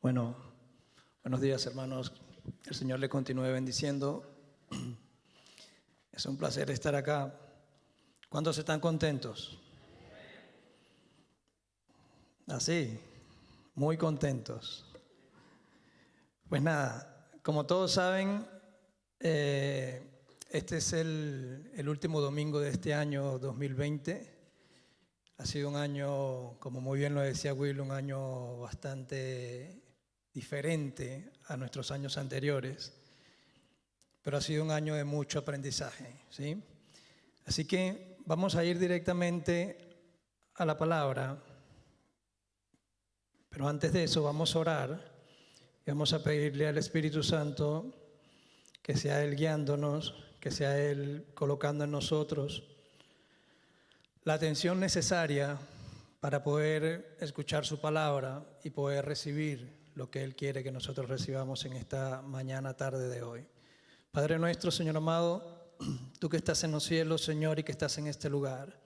Bueno, buenos días, hermanos. El Señor le continúe bendiciendo. Es un placer estar acá. ¿Cuántos están contentos? Así, muy contentos. Pues nada, como todos saben, este es el último domingo de este año 2020. Ha sido un año, como muy bien lo decía Will, un año bastante diferente a nuestros años anteriores, pero ha sido un año de mucho aprendizaje, ¿sí? Así que vamos a ir directamente a la palabra, pero antes de eso vamos a orar y vamos a pedirle al Espíritu Santo que sea Él guiándonos, que sea Él colocando en nosotros la atención necesaria para poder escuchar su palabra y poder recibir lo que Él quiere que nosotros recibamos en esta mañana, tarde de hoy. Padre nuestro, Señor amado, tú que estás en los cielos, Señor, y que estás en este lugar,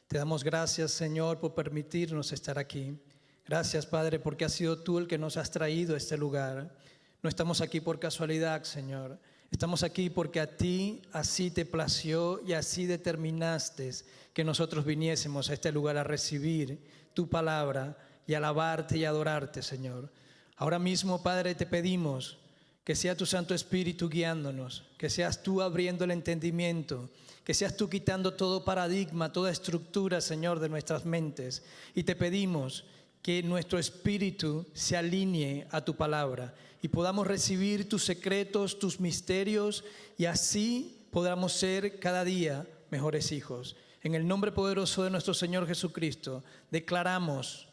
te damos gracias, Señor, por permitirnos estar aquí. Gracias, Padre, porque has sido tú el que nos has traído a este lugar. No estamos aquí por casualidad, Señor. Estamos aquí porque a ti así te plació y así determinaste que nosotros viniésemos a este lugar a recibir tu palabra y alabarte y adorarte, Señor. Ahora mismo, Padre, te pedimos que sea tu Santo Espíritu guiándonos, que seas tú abriendo el entendimiento, que seas tú quitando todo paradigma, toda estructura, Señor, de nuestras mentes. Y te pedimos que nuestro espíritu se alinee a tu palabra y podamos recibir tus secretos, tus misterios, y así podamos ser cada día mejores hijos. En el nombre poderoso de nuestro Señor Jesucristo, declaramos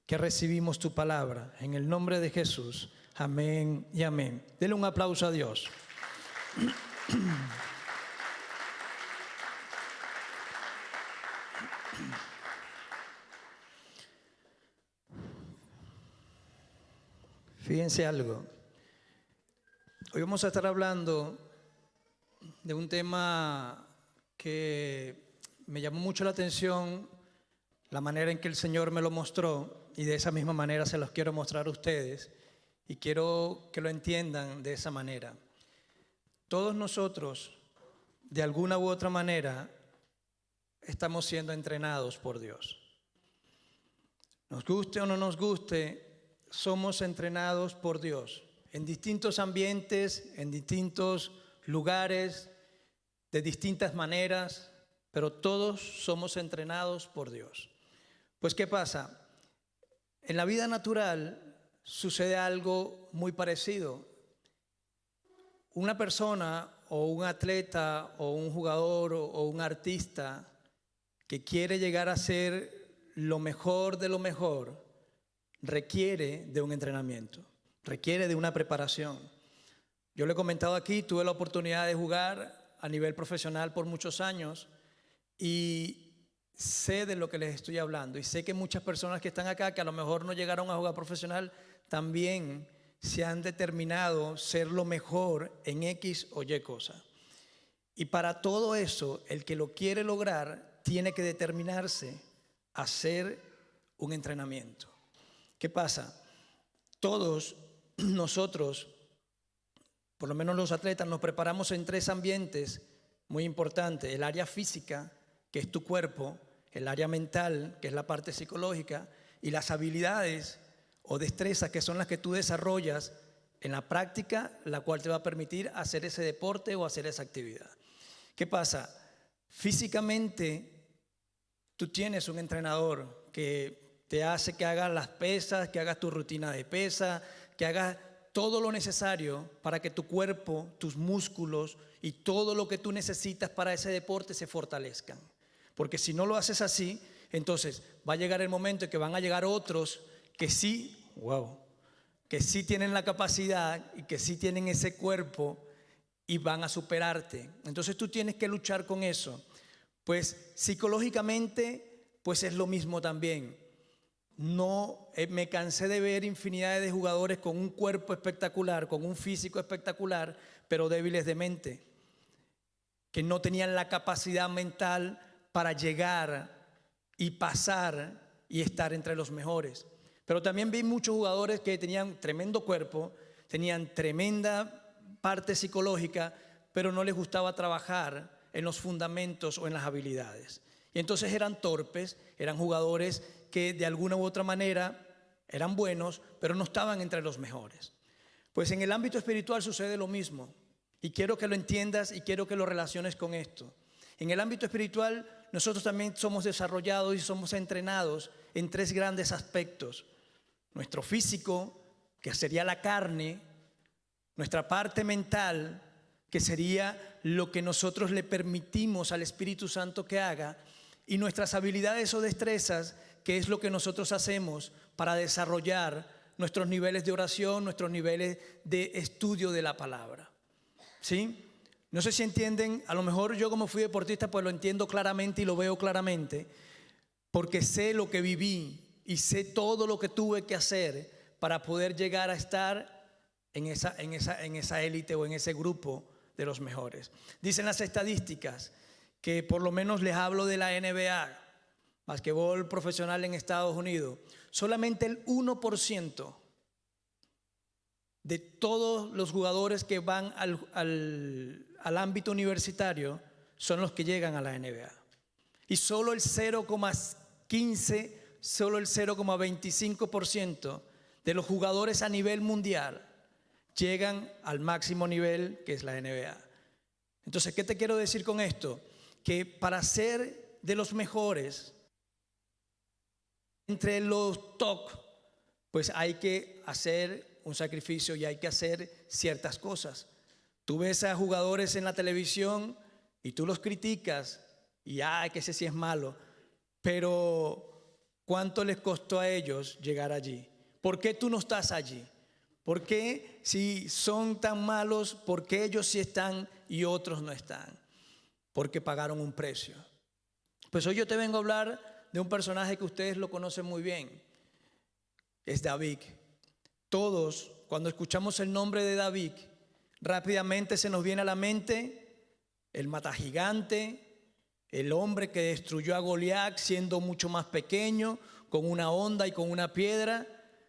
que recibimos tu palabra. En el nombre de Jesús. Amén y amén. Denle un aplauso a Dios. Fíjense algo. Hoy vamos a estar hablando de un tema que me llamó mucho la atención, la manera en que el Señor me lo mostró, y de esa misma manera se los quiero mostrar a ustedes, y quiero que lo entiendan de esa manera. Todos nosotros, de alguna u otra manera, estamos siendo entrenados por Dios. Nos guste o no nos guste, somos entrenados por Dios en distintos ambientes, en distintos lugares, de distintas maneras, pero todos somos entrenados por Dios. Pues, ¿qué pasa? En la vida natural sucede algo muy parecido. Una persona o un atleta o un jugador o un artista que quiere llegar a ser lo mejor de lo mejor requiere de un entrenamiento, requiere de una preparación. Yo lo he comentado aquí, tuve la oportunidad de jugar a nivel profesional por muchos años y sé de lo que les estoy hablando, y sé que muchas personas que están acá, que a lo mejor no llegaron a jugar profesional, también se han determinado ser lo mejor en X o Y cosa. Y para todo eso, el que lo quiere lograr tiene que determinarse a hacer un entrenamiento. ¿Qué pasa? Todos nosotros, por lo menos los atletas, nos preparamos en 3 ambientes muy importantes: el área física, que es tu cuerpo; el área mental, que es la parte psicológica; y las habilidades o destrezas, que son las que tú desarrollas en la práctica, la cual te va a permitir hacer ese deporte o hacer esa actividad. ¿Qué pasa? Físicamente, tú tienes un entrenador que te hace que hagas las pesas, que hagas tu rutina de pesa, que hagas todo lo necesario para que tu cuerpo, tus músculos y todo lo que tú necesitas para ese deporte se fortalezcan. Porque si no lo haces así, entonces va a llegar el momento en que van a llegar otros que sí, que sí tienen la capacidad y que sí tienen ese cuerpo y van a superarte. Entonces tú tienes que luchar con eso. Pues psicológicamente, pues es lo mismo también. No, me cansé de ver infinidad de jugadores con un cuerpo espectacular, con un físico espectacular, pero débiles de mente, que no tenían la capacidad mental para llegar y pasar y estar entre los mejores. Pero también vi muchos jugadores que tenían tremendo cuerpo, tenían tremenda parte psicológica, pero no les gustaba trabajar en los fundamentos o en las habilidades. Y entonces eran torpes, eran jugadores que de alguna u otra manera eran buenos, pero no estaban entre los mejores. Pues en el ámbito espiritual sucede lo mismo. Y quiero que lo entiendas y quiero que lo relaciones con esto. En el ámbito espiritual nosotros también somos desarrollados y somos entrenados en tres grandes aspectos. Nuestro físico, que sería la carne, nuestra parte mental, que sería lo que nosotros le permitimos al Espíritu Santo que haga, y nuestras habilidades o destrezas, que es lo que nosotros hacemos para desarrollar nuestros niveles de oración, nuestros niveles de estudio de la palabra. ¿Sí? No sé si entienden, a lo mejor yo como fui deportista pues lo entiendo claramente y lo veo claramente, porque sé lo que viví y sé todo lo que tuve que hacer para poder llegar a estar en esa élite o en ese grupo de los mejores. Dicen las estadísticas que, por lo menos les hablo de la NBA, basquetbol profesional en Estados Unidos, solamente el 1% de todos los jugadores que van al ámbito universitario son los que llegan a la NBA. Y solo el 0,15, solo el 0,25% de los jugadores a nivel mundial llegan al máximo nivel, que es la NBA. Entonces, ¿qué te quiero decir con esto? Que para ser de los mejores, entre los top, pues hay que hacer un sacrificio y hay que hacer ciertas cosas. Tú ves a jugadores en la televisión y tú los criticas y que ese sí es malo, pero ¿cuánto les costó a ellos llegar allí? ¿Por qué tú no estás allí? ¿Por qué si son tan malos, por qué ellos sí están y otros no están? Porque pagaron un precio. Pues hoy yo te vengo a hablar de un personaje que ustedes lo conocen muy bien. Es David. Todos, cuando escuchamos el nombre de David, rápidamente se nos viene a la mente el matagigante, el hombre que destruyó a Goliat siendo mucho más pequeño, con una honda y con una piedra.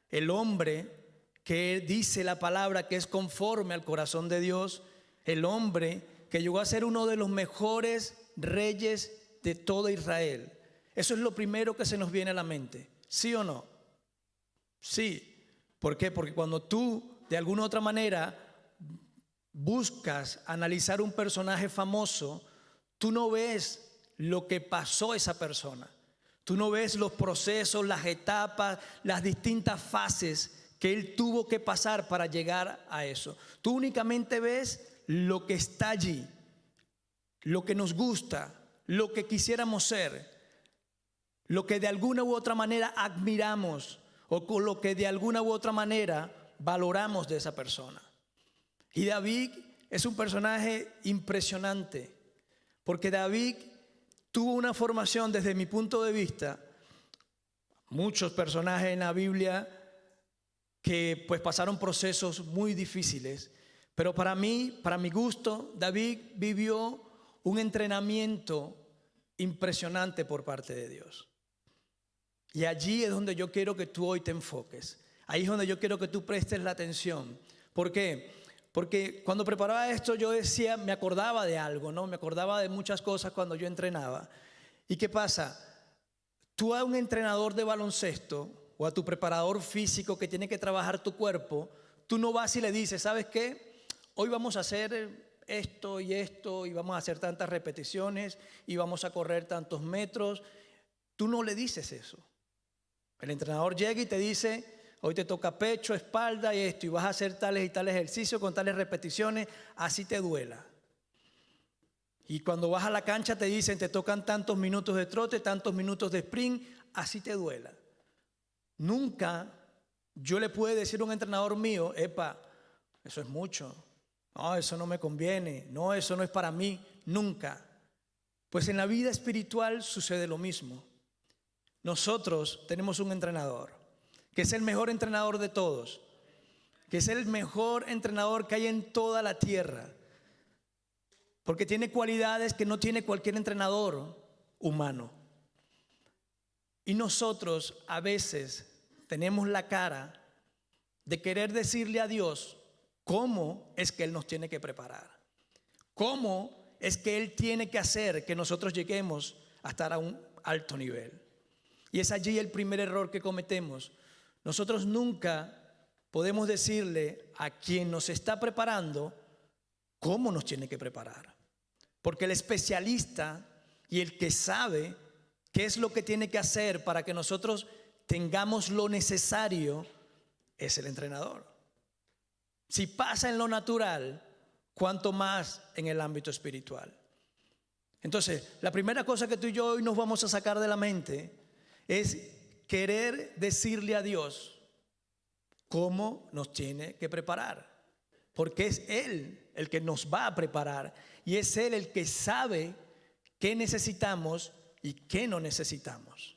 El hombre que dice la palabra que es conforme al corazón de Dios. El hombre que llegó a ser uno de los mejores reyes de todo Israel. Eso es lo primero que se nos viene a la mente. ¿Sí o no? Sí. ¿Por qué? Porque cuando tú de alguna u otra manera buscas analizar un personaje famoso, tú no ves lo que pasó esa persona. Tú no ves los procesos, las etapas, las distintas fases que él tuvo que pasar para llegar a eso. Tú únicamente ves lo que está allí, lo que nos gusta, lo que quisiéramos ser, lo que de alguna u otra manera admiramos o con lo que de alguna u otra manera valoramos de esa persona. Y David es un personaje impresionante, porque David tuvo una formación, desde mi punto de vista, muchos personajes en la Biblia que pues pasaron procesos muy difíciles, pero para mí, para mi gusto, David vivió un entrenamiento impresionante por parte de Dios. Y allí es donde yo quiero que tú hoy te enfoques. Ahí es donde yo quiero que tú prestes la atención. ¿Por qué? Porque cuando preparaba esto yo decía, me acordaba de algo, ¿no? Me acordaba de muchas cosas cuando yo entrenaba. ¿Y qué pasa? Tú a un entrenador de baloncesto o a tu preparador físico que tiene que trabajar tu cuerpo, tú no vas y le dices, ¿sabes qué? Hoy vamos a hacer esto y vamos a hacer tantas repeticiones y vamos a correr tantos metros. Tú no le dices eso. El entrenador llega y te dice, hoy te toca pecho, espalda y esto, y vas a hacer tales y tales ejercicios con tales repeticiones, así te duela. Y cuando vas a la cancha te dicen, te tocan tantos minutos de trote, tantos minutos de sprint, así te duela. Nunca yo le puedo decir a un entrenador mío, epa, eso es mucho, no, eso no me conviene, no, eso no es para mí, nunca. Pues en la vida espiritual sucede lo mismo. Nosotros tenemos un entrenador, que es el mejor entrenador de todos, que es el mejor entrenador que hay en toda la tierra, porque tiene cualidades que no tiene cualquier entrenador humano. Y nosotros a veces tenemos la cara de querer decirle a Dios cómo es que Él nos tiene que preparar, cómo es que Él tiene que hacer que nosotros lleguemos a estar a un alto nivel. Y es allí el primer error que cometemos. Nosotros nunca podemos decirle a quien nos está preparando cómo nos tiene que preparar, porque el especialista y el que sabe qué es lo que tiene que hacer para que nosotros tengamos lo necesario es el entrenador. Si pasa en lo natural, cuánto más en el ámbito espiritual. Entonces, la primera cosa que tú y yo hoy nos vamos a sacar de la mente es querer decirle a Dios cómo nos tiene que preparar, porque es Él el que nos va a preparar y es Él el que sabe qué necesitamos y qué no necesitamos.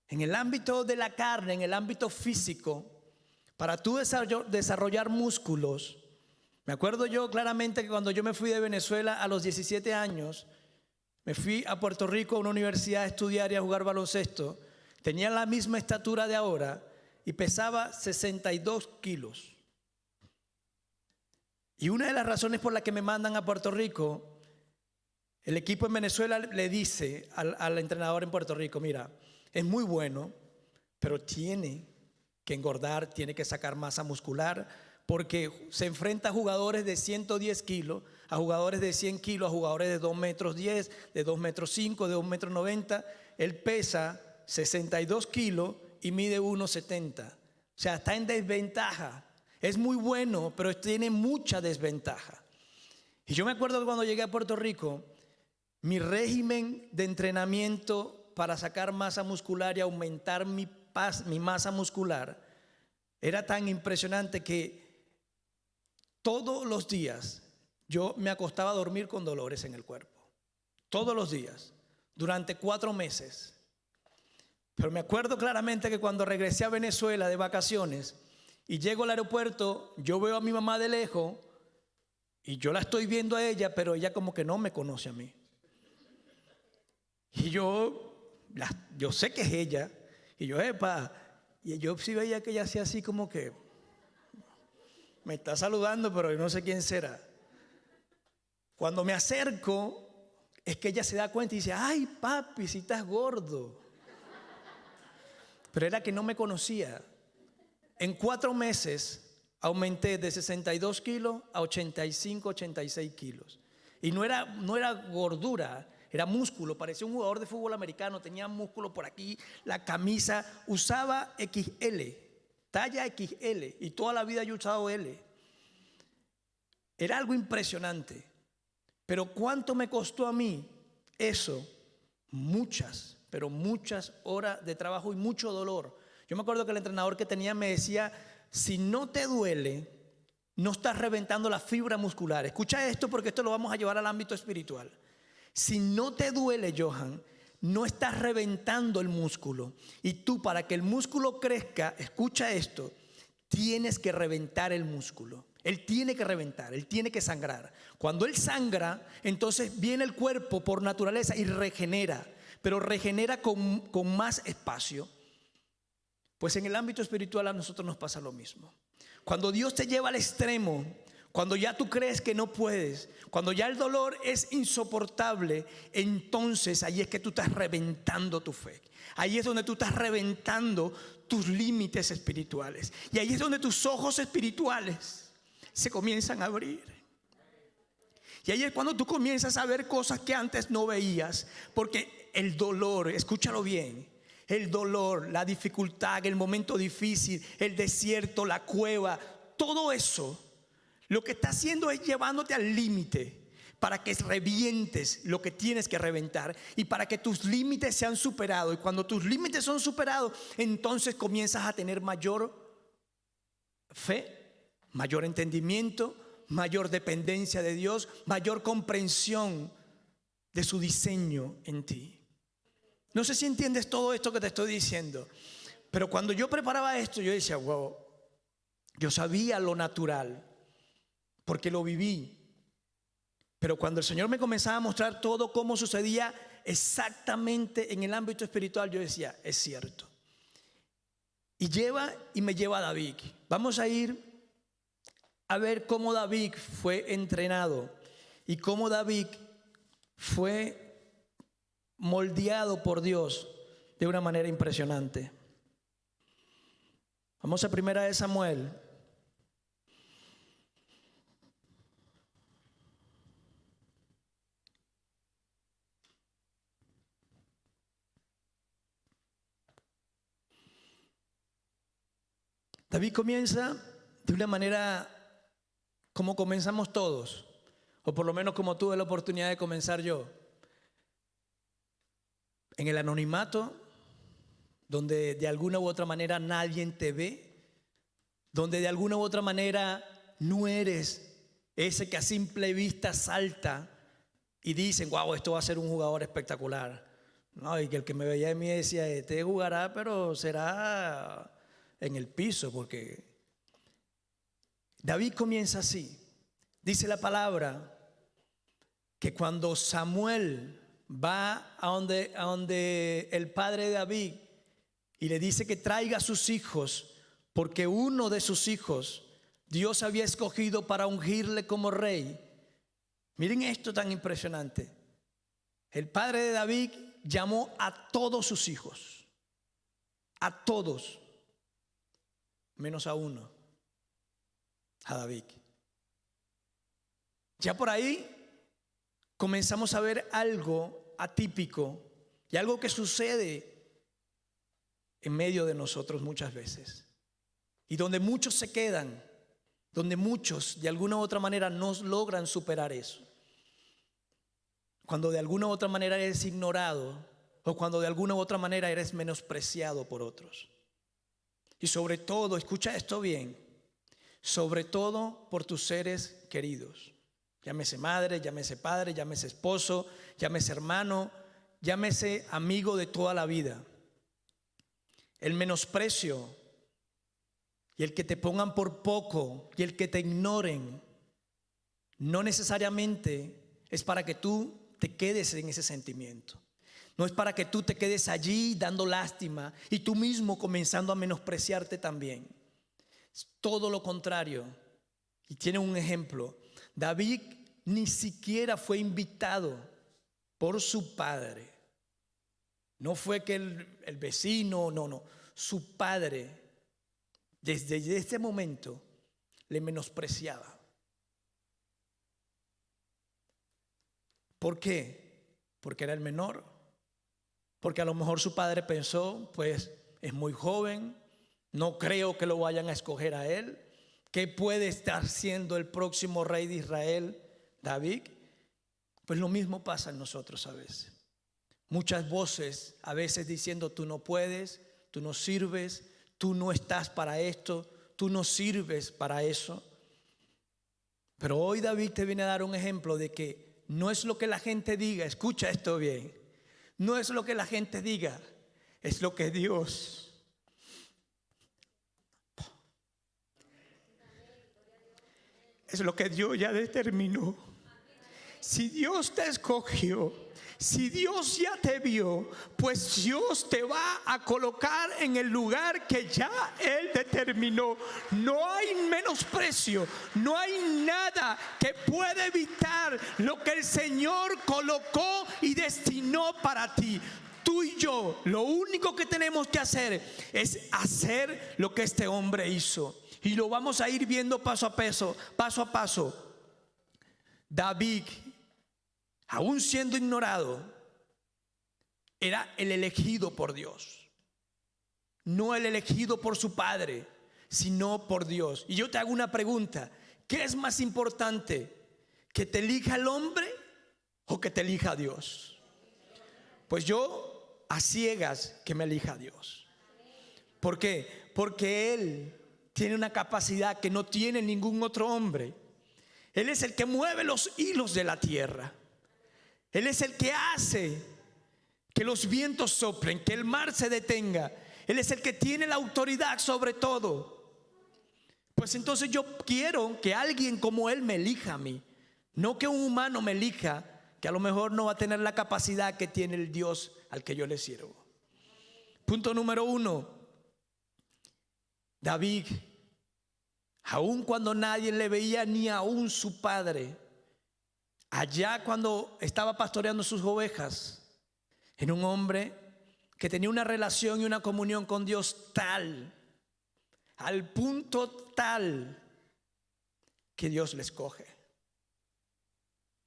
En el ámbito de la carne, en el ámbito físico, para tú desarrollar músculos, me acuerdo yo claramente que cuando yo me fui de Venezuela a los 17 años, me fui a Puerto Rico a una universidad a estudiar y a jugar baloncesto. Tenía la misma estatura de ahora y pesaba 62 kilos. Y una de las razones por las que me mandan a Puerto Rico, el equipo en Venezuela le dice al entrenador en Puerto Rico: mira, es muy bueno, pero tiene que engordar, tiene que sacar masa muscular, porque se enfrenta a jugadores de 110 kilos, a jugadores de 100 kilos, a jugadores de 2 metros 10, de 2 metros 5, de 2 metros 90. Él pesa 62 kilos y mide 1,70. O sea, está en desventaja. Es muy bueno, pero tiene mucha desventaja. Y yo me acuerdo que cuando llegué a Puerto Rico, mi régimen de entrenamiento para sacar masa muscular y aumentar mi masa muscular era tan impresionante que todos los días yo me acostaba a dormir con dolores en el cuerpo. Todos los días, durante 4 meses. Pero me acuerdo claramente que cuando regresé a Venezuela de vacaciones y llego al aeropuerto, yo veo a mi mamá de lejos y yo la estoy viendo a ella, pero ella como que no me conoce a mí. Y yo sé que es ella. Y yo, y yo sí veía que ella hacía así como que me está saludando, pero yo no sé quién será. Cuando me acerco, es que ella se da cuenta y dice: ay, papi, si estás gordo. Pero era que no me conocía. En 4 meses aumenté de 62 kilos a 85, 86 kilos. Y no era gordura, era músculo. Parecía un jugador de fútbol americano, tenía músculo por aquí, la camisa. Usaba XL, talla XL, y toda la vida yo he usado L. Era algo impresionante. Pero ¿cuánto me costó a mí eso? Muchas, pero muchas horas de trabajo y mucho dolor. Yo me acuerdo que el entrenador que tenía me decía: si no te duele, no estás reventando la fibra muscular. Escucha esto, porque esto lo vamos a llevar al ámbito espiritual. Si no te duele, Johan, no estás reventando el músculo. Y tú, para que el músculo crezca, escucha esto, tienes que reventar el músculo. Él tiene que reventar, él tiene que sangrar. Cuando él sangra, entonces viene el cuerpo por naturaleza y regenera, pero regenera con más espacio. Pues en el ámbito espiritual a nosotros nos pasa lo mismo. Cuando Dios te lleva al extremo, cuando ya tú crees que no puedes, cuando ya el dolor es insoportable, entonces ahí es que tú estás reventando tu fe. Ahí es donde tú estás reventando tus límites espirituales. Y ahí es donde tus ojos espirituales se comienzan a abrir. Y ahí es cuando tú comienzas a ver cosas que antes no veías. Porque el dolor, escúchalo bien, el dolor, la dificultad, el momento difícil, el desierto, la cueva, todo eso lo que está haciendo es llevándote al límite para que revientes lo que tienes que reventar y para que tus límites sean superados. Y cuando tus límites son superados, entonces comienzas a tener mayor fe, mayor entendimiento, mayor dependencia de Dios, mayor comprensión de su diseño en ti. No sé si entiendes todo esto que te estoy diciendo, pero cuando yo preparaba esto, yo decía: wow, yo sabía lo natural porque lo viví. Pero cuando el Señor me comenzaba a mostrar todo cómo sucedía exactamente en el ámbito espiritual, yo decía: es cierto. y me lleva a David. Vamos a ir a ver cómo David fue entrenado y cómo David fue moldeado por Dios de una manera impresionante. Vamos a 1 Samuel. David comienza de una manera como comenzamos todos, o por lo menos como tuve la oportunidad de comenzar yo, en el anonimato, donde de alguna u otra manera nadie te ve, donde de alguna u otra manera no eres ese que a simple vista salta y dicen, wow, esto va a ser un jugador espectacular. No, y que el que me veía de mí decía, este jugará, pero será en el piso, porque David comienza así. Dice la palabra que cuando Samuel va a donde el padre de David y le dice que traiga a sus hijos, porque uno de sus hijos Dios había escogido para ungirle como rey. Miren esto tan impresionante. El padre de David llamó a todos sus hijos, a todos, menos a uno, a David. Ya por ahí comenzamos a ver algo atípico y algo que sucede en medio de nosotros muchas veces, y donde muchos se quedan, donde muchos de alguna u otra manera no logran superar eso. Cuando de alguna u otra manera eres ignorado, o cuando de alguna u otra manera eres menospreciado por otros. Y sobre todo, escucha esto bien, sobre todo por tus seres queridos. Llámese madre, llámese padre, llámese esposo, llámese hermano, llámese amigo de toda la vida. El menosprecio y el que te pongan por poco y el que te ignoren no necesariamente es para que tú te quedes en ese sentimiento. No es para que tú te quedes allí dando lástima y tú mismo comenzando a menospreciarte también. Es todo lo contrario. Y tiene un ejemplo. David ni siquiera fue invitado por su padre. No fue que el vecino, no. Su padre, desde ese momento, le menospreciaba. ¿Por qué? Porque era el menor. Porque a lo mejor su padre pensó, pues es muy joven, no creo que lo vayan a escoger a él. ¿Qué puede estar siendo el próximo rey de Israel, David? Pues lo mismo pasa en nosotros a veces. Muchas voces a veces diciendo, tú no puedes, tú no sirves, tú no estás para esto, tú no sirves para eso. Pero hoy David te viene a dar un ejemplo de que no es lo que la gente diga, escucha esto bien, no es lo que la gente diga, es lo que Dios. Es lo que Dios ya determinó. Si Dios te escogió, si Dios ya te vio, pues Dios te va a colocar en el lugar que ya Él determinó. No hay menosprecio, no hay nada que pueda evitar lo que el Señor colocó y destinó para ti. Tú y yo, lo único que tenemos que hacer es hacer lo que este hombre hizo. Y lo vamos a ir viendo paso a paso. David, aún siendo ignorado, era el elegido por Dios. No el elegido por su padre, sino por Dios. Y yo te hago una pregunta: ¿qué es más importante? ¿Que te elija el hombre o que te elija Dios? Pues yo a ciegas que me elija Dios. ¿Por qué? Porque Él tiene una capacidad que no tiene ningún otro hombre. Él es el que mueve los hilos de la tierra. Él es el que hace que los vientos soplen, que el mar se detenga. Él es el que tiene la autoridad sobre todo. Pues entonces yo quiero que alguien como Él me elija a mí. No que un humano me elija, que a lo mejor no va a tener la capacidad que tiene el Dios al que yo le sirvo. Punto número 1. David, aun cuando nadie le veía, ni aun su padre, allá cuando estaba pastoreando sus ovejas, era un hombre que tenía una relación y una comunión con Dios tal, al punto tal, que Dios le escoge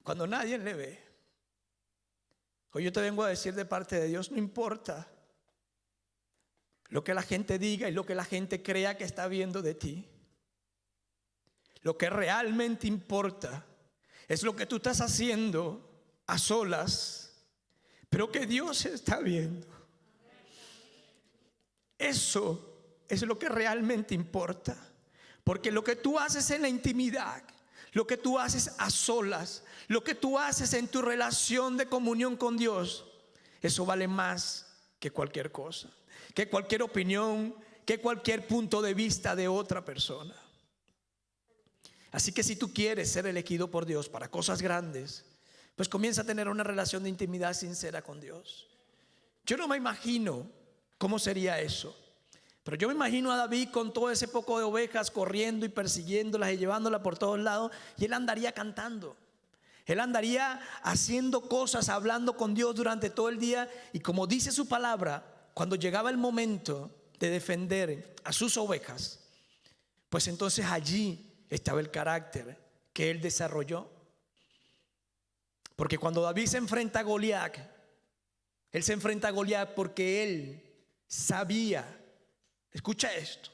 cuando nadie le ve. Hoy yo te vengo a decir de parte de Dios: no importa lo que la gente diga y lo que la gente crea que está viendo de ti. Lo que realmente importa es lo que tú estás haciendo a solas, pero que Dios está viendo. Eso es lo que realmente importa. Porque lo que tú haces en la intimidad, lo que tú haces a solas, lo que tú haces en tu relación de comunión con Dios, eso vale más que cualquier cosa, que cualquier opinión, que cualquier punto de vista de otra persona. Así que si tú quieres ser elegido por Dios para cosas grandes, pues comienza a tener una relación de intimidad sincera con Dios. Yo no me imagino cómo sería eso, pero yo me imagino a David con todo ese poco de ovejas corriendo y persiguiéndolas y llevándolas por todos lados, y él andaría cantando. Él andaría haciendo cosas, hablando con Dios durante todo el día, y como dice su palabra, cuando llegaba el momento de defender a sus ovejas, pues entonces allí estaba el carácter que él desarrolló. Porque cuando David se enfrenta a Goliat, él se enfrenta a Goliat porque él sabía, escucha esto,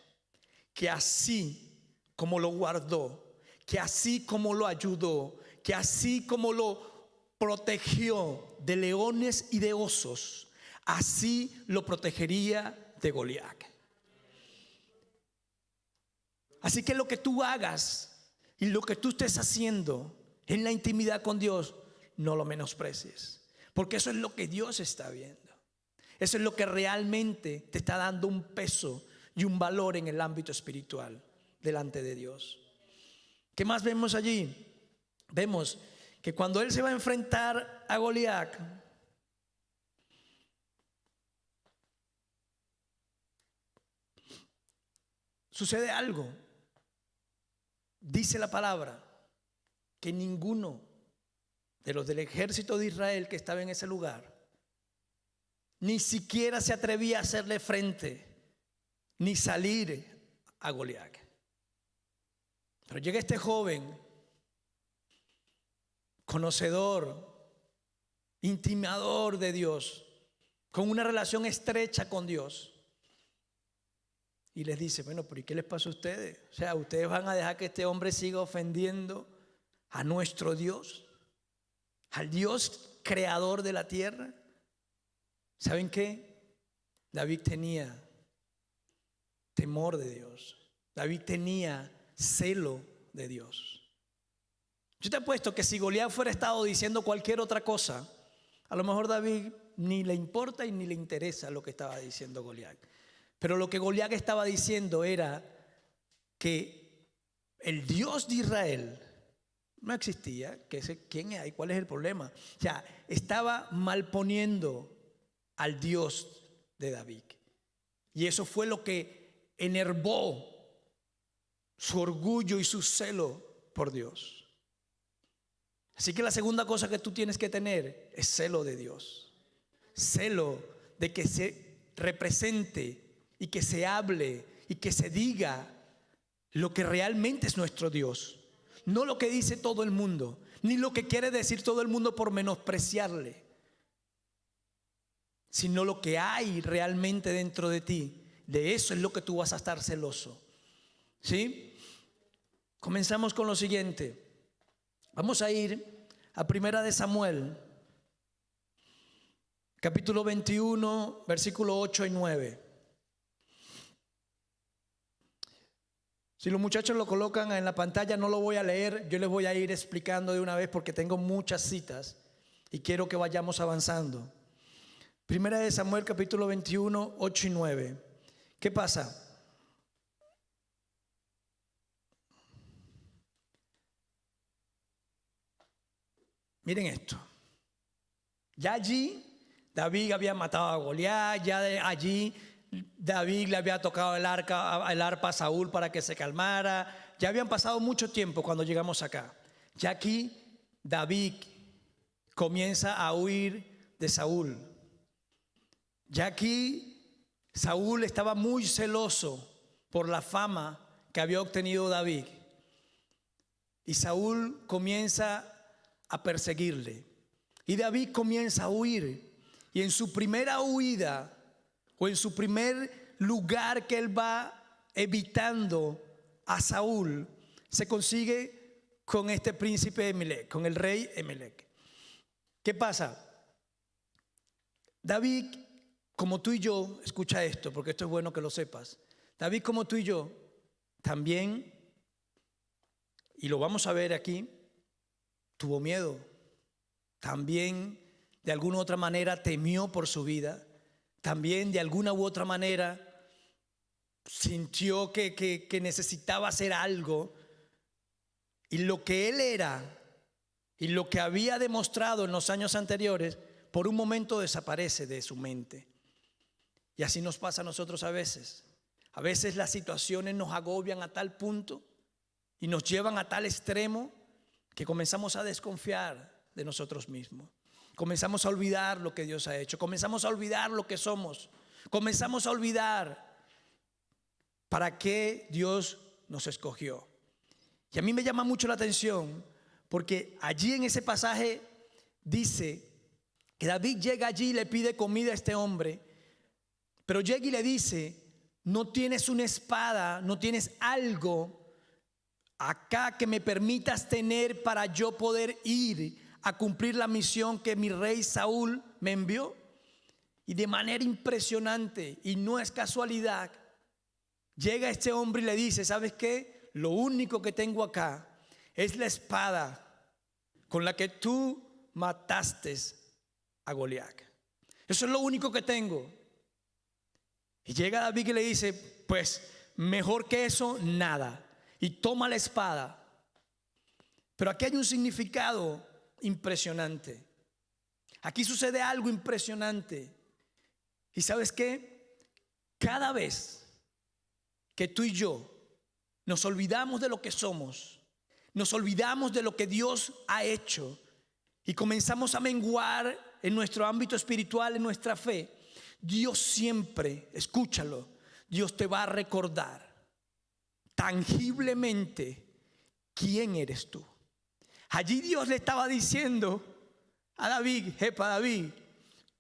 que así como lo guardó, que así como lo ayudó, que así como lo protegió de leones y de osos, así lo protegería de Goliat. Así que lo que tú hagas y lo que tú estés haciendo en la intimidad con Dios, no lo menosprecies, porque eso es lo que Dios está viendo. Eso es lo que realmente te está dando un peso y un valor en el ámbito espiritual delante de Dios. ¿Qué más vemos allí? Vemos que cuando él se va a enfrentar a Goliat, sucede algo. Dice la palabra que ninguno de los del ejército de Israel que estaba en ese lugar ni siquiera se atrevía a hacerle frente ni salir a Goliat. Pero llega este joven, conocedor, intimador de Dios, con una relación estrecha con Dios, y les dice: bueno, pero ¿y qué les pasa a ustedes? O sea, ¿ustedes van a dejar que este hombre siga ofendiendo a nuestro Dios, al Dios creador de la tierra? ¿Saben qué? David tenía temor de Dios. David tenía celo de Dios. Yo te apuesto que si Goliat fuera estado diciendo cualquier otra cosa, a lo mejor David ni le importa y ni le interesa lo que estaba diciendo Goliat. Pero lo que Goliat estaba diciendo era que el Dios de Israel no existía. ¿Quién es ahí? ¿Cuál es el problema? O sea, estaba malponiendo al Dios de David. Y eso fue lo que enervó su orgullo y su celo por Dios. Así que la segunda cosa que tú tienes que tener es celo de Dios. Celo de que se represente y que se hable y que se diga lo que realmente es nuestro Dios. No lo que dice todo el mundo, ni lo que quiere decir todo el mundo por menospreciarle, sino lo que hay realmente dentro de ti. De eso es lo que tú vas a estar celoso. ¿Sí? Comenzamos con lo siguiente. Vamos a ir a Primera de Samuel, capítulo 21, versículo 8 y 9. Si los muchachos lo colocan en la pantalla, no lo voy a leer, yo les voy a ir explicando de una vez porque tengo muchas citas y quiero que vayamos avanzando. Primera de Samuel, capítulo 21, 8 y 9. ¿Qué pasa? Miren esto. Ya allí David había matado a Goliat, ya allí David le había tocado el arpa a Saúl para que se calmara. Ya habían pasado mucho tiempo cuando llegamos acá. Ya aquí David comienza a huir de Saúl. Ya aquí Saúl estaba muy celoso por la fama que había obtenido David. Y Saúl comienza a perseguirle. Y David comienza a huir. Y en su primera huida, o en su primer lugar que él va evitando a Saúl, se consigue con este príncipe Emelec, con el rey Emelec. ¿Qué pasa? David, como tú y yo, escucha esto, porque esto es bueno que lo sepas. David, como tú y yo, también, y lo vamos a ver aquí, tuvo miedo. También, de alguna u otra manera, temió por su vida. También, de alguna u otra manera, sintió que necesitaba hacer algo. Y lo que él era y lo que había demostrado en los años anteriores, por un momento desaparece de su mente. Y así nos pasa a nosotros a veces. A veces las situaciones nos agobian a tal punto y nos llevan a tal extremo que comenzamos a desconfiar de nosotros mismos. Comenzamos a olvidar lo que Dios ha hecho. Comenzamos a olvidar lo que somos. Comenzamos a olvidar para qué Dios nos escogió. Y a mí me llama mucho la atención porque allí en ese pasaje dice que David llega allí y le pide comida a este hombre, pero llega y le dice: no tienes una espada, no tienes algo acá que me permitas tener para yo poder ir a cumplir la misión que mi rey Saúl me envió. Y de manera impresionante, y no es casualidad, llega este hombre y le dice: ¿sabes qué? Lo único que tengo acá es la espada con la que tú mataste a Goliat. Eso es lo único que tengo. Y llega David y le dice: pues mejor que eso, nada. Y toma la espada. Pero aquí hay un significado impresionante. Aquí sucede algo impresionante. ¿Y sabes qué? Cada vez que tú y yo nos olvidamos de lo que somos, nos olvidamos de lo que Dios ha hecho y comenzamos a menguar en nuestro ámbito espiritual, en nuestra fe, Dios siempre, escúchalo, Dios te va a recordar tangiblemente quién eres tú. Allí Dios le estaba diciendo a David: jepa David,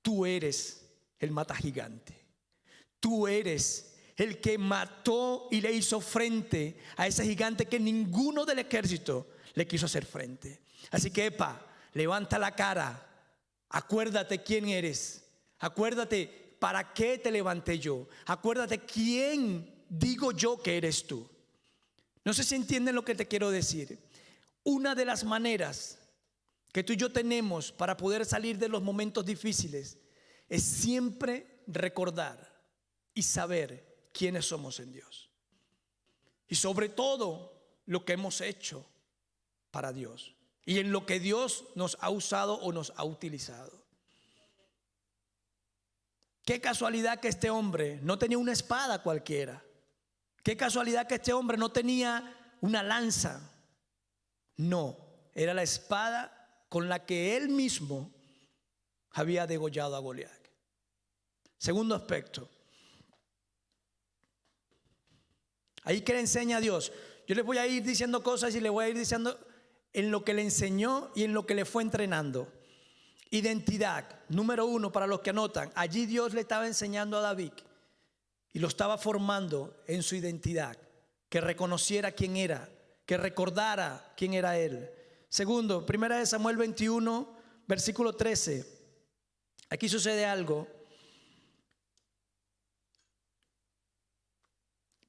tú eres el matagigante. Tú eres el que mató y le hizo frente a ese gigante que ninguno del ejército le quiso hacer frente. Así que, epa, levanta la cara, acuérdate quién eres, acuérdate para qué te levanté yo, acuérdate quién digo yo que eres tú. No sé si entienden lo que te quiero decir. Una de las maneras que tú y yo tenemos para poder salir de los momentos difíciles es siempre recordar y saber quiénes somos en Dios. Y sobre todo lo que hemos hecho para Dios y en lo que Dios nos ha usado o nos ha utilizado. Qué casualidad que este hombre no tenía una espada cualquiera. Qué casualidad que este hombre no tenía una lanza. No, era la espada con la que él mismo había degollado a Goliat. Segundo aspecto. Ahí que le enseña a Dios. Yo les voy a ir diciendo cosas y le voy a ir diciendo en lo que le enseñó y en lo que le fue entrenando. Identidad, número 1 para los que anotan. Allí Dios le estaba enseñando a David y lo estaba formando en su identidad, que reconociera quién era, que recordara quién era él. Segundo, 1 Samuel 21, versículo 13. Aquí sucede algo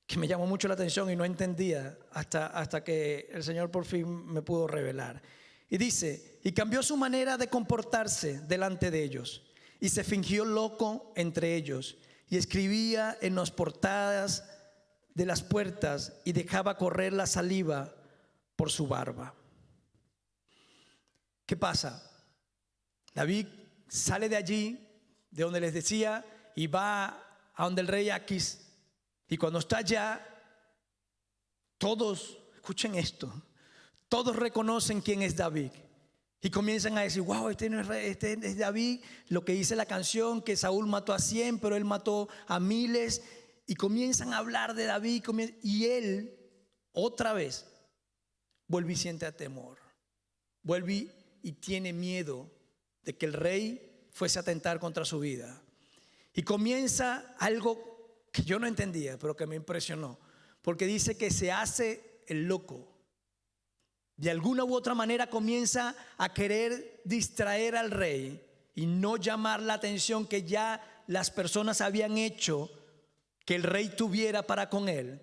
que me llamó mucho la atención y no entendía hasta que el Señor por fin me pudo revelar. Y dice: y cambió su manera de comportarse delante de ellos, y se fingió loco entre ellos, y escribía en las portadas de las puertas, y dejaba correr la saliva por su barba. ¿Qué pasa? David sale de allí, de donde les decía, y va a donde el rey Aquis. Y cuando está allá, todos, escuchen esto, todos reconocen quién es David. Y comienzan a decir, wow, este no es rey, este es David. Lo que dice la canción, que Saúl mató a 100, pero él mató a miles. Y comienzan a hablar de David. Y él, otra vez, vuelve y siente temor. Vuelve y tiene miedo de que el rey fuese a atentar contra su vida. Y comienza algo que yo no entendía, pero que me impresionó. Porque dice que se hace el loco. De alguna u otra manera comienza a querer distraer al rey y no llamar la atención que ya las personas habían hecho que el rey tuviera para con él.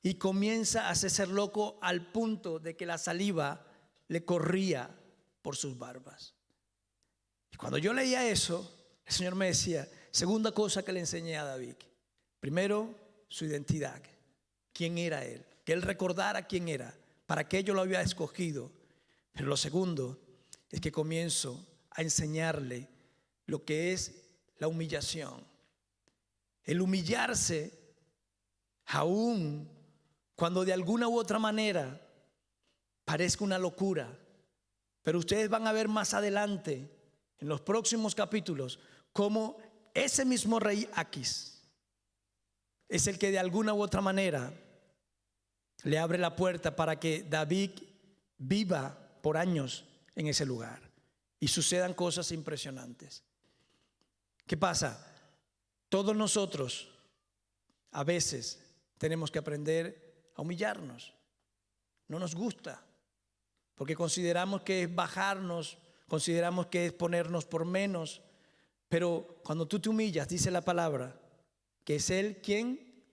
Y comienza a hacerse loco al punto de que la saliva le corría por sus barbas. Y cuando yo leía eso, el Señor me decía, segunda cosa que le enseñé a David. Primero, su identidad. ¿Quién era él? Que él recordara quién era. Para qué yo lo había escogido. Pero lo segundo es que comienzo a enseñarle lo que es la humillación. El humillarse, aún cuando de alguna u otra manera parezca una locura. Pero ustedes van a ver más adelante, en los próximos capítulos, cómo ese mismo rey Aquis es el que de alguna u otra manera le abre la puerta para que David viva por años en ese lugar y sucedan cosas impresionantes. ¿Qué pasa? Todos nosotros a veces tenemos que aprender a humillarnos. No nos gusta porque consideramos que es bajarnos, consideramos que es ponernos por menos. Pero cuando tú te humillas, dice la palabra, que es Él quien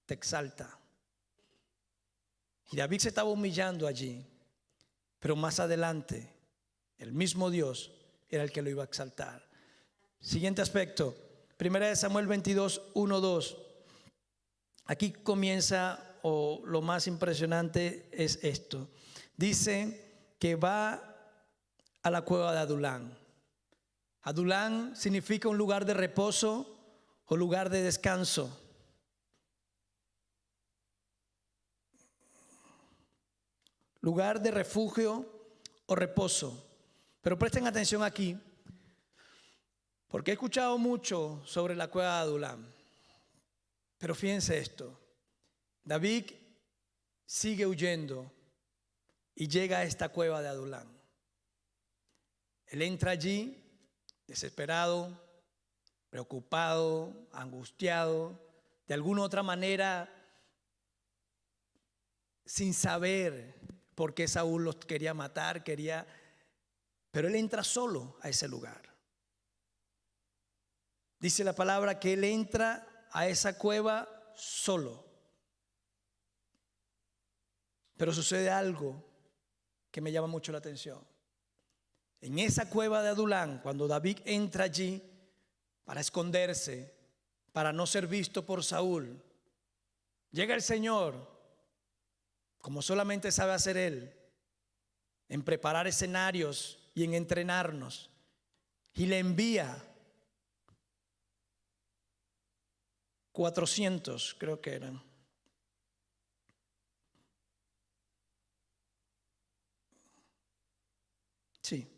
te exalta. Y David se estaba humillando allí, pero más adelante el mismo Dios era el que lo iba a exaltar. Siguiente aspecto, 1 Samuel 22, 1, 2. Aquí comienza, o lo más impresionante es esto. Dice que va a la cueva de Adulán. Adulán significa un lugar de reposo o lugar de descanso. Lugar de refugio o reposo. Pero presten atención aquí, porque he escuchado mucho sobre la cueva de Adulán. Pero fíjense esto, David sigue huyendo y llega a esta cueva de Adulán. Él entra allí desesperado, preocupado, angustiado, de alguna otra manera sin saber por qué Saúl los quería matar, pero él entra solo a ese lugar. Dice la palabra que él entra a esa cueva solo. Pero sucede algo que me llama mucho la atención. En esa cueva de Adulán, cuando David entra allí para esconderse, para no ser visto por Saúl, llega el Señor, como solamente sabe hacer Él, en preparar escenarios y en entrenarnos, y le envía 400, creo que eran. Sí.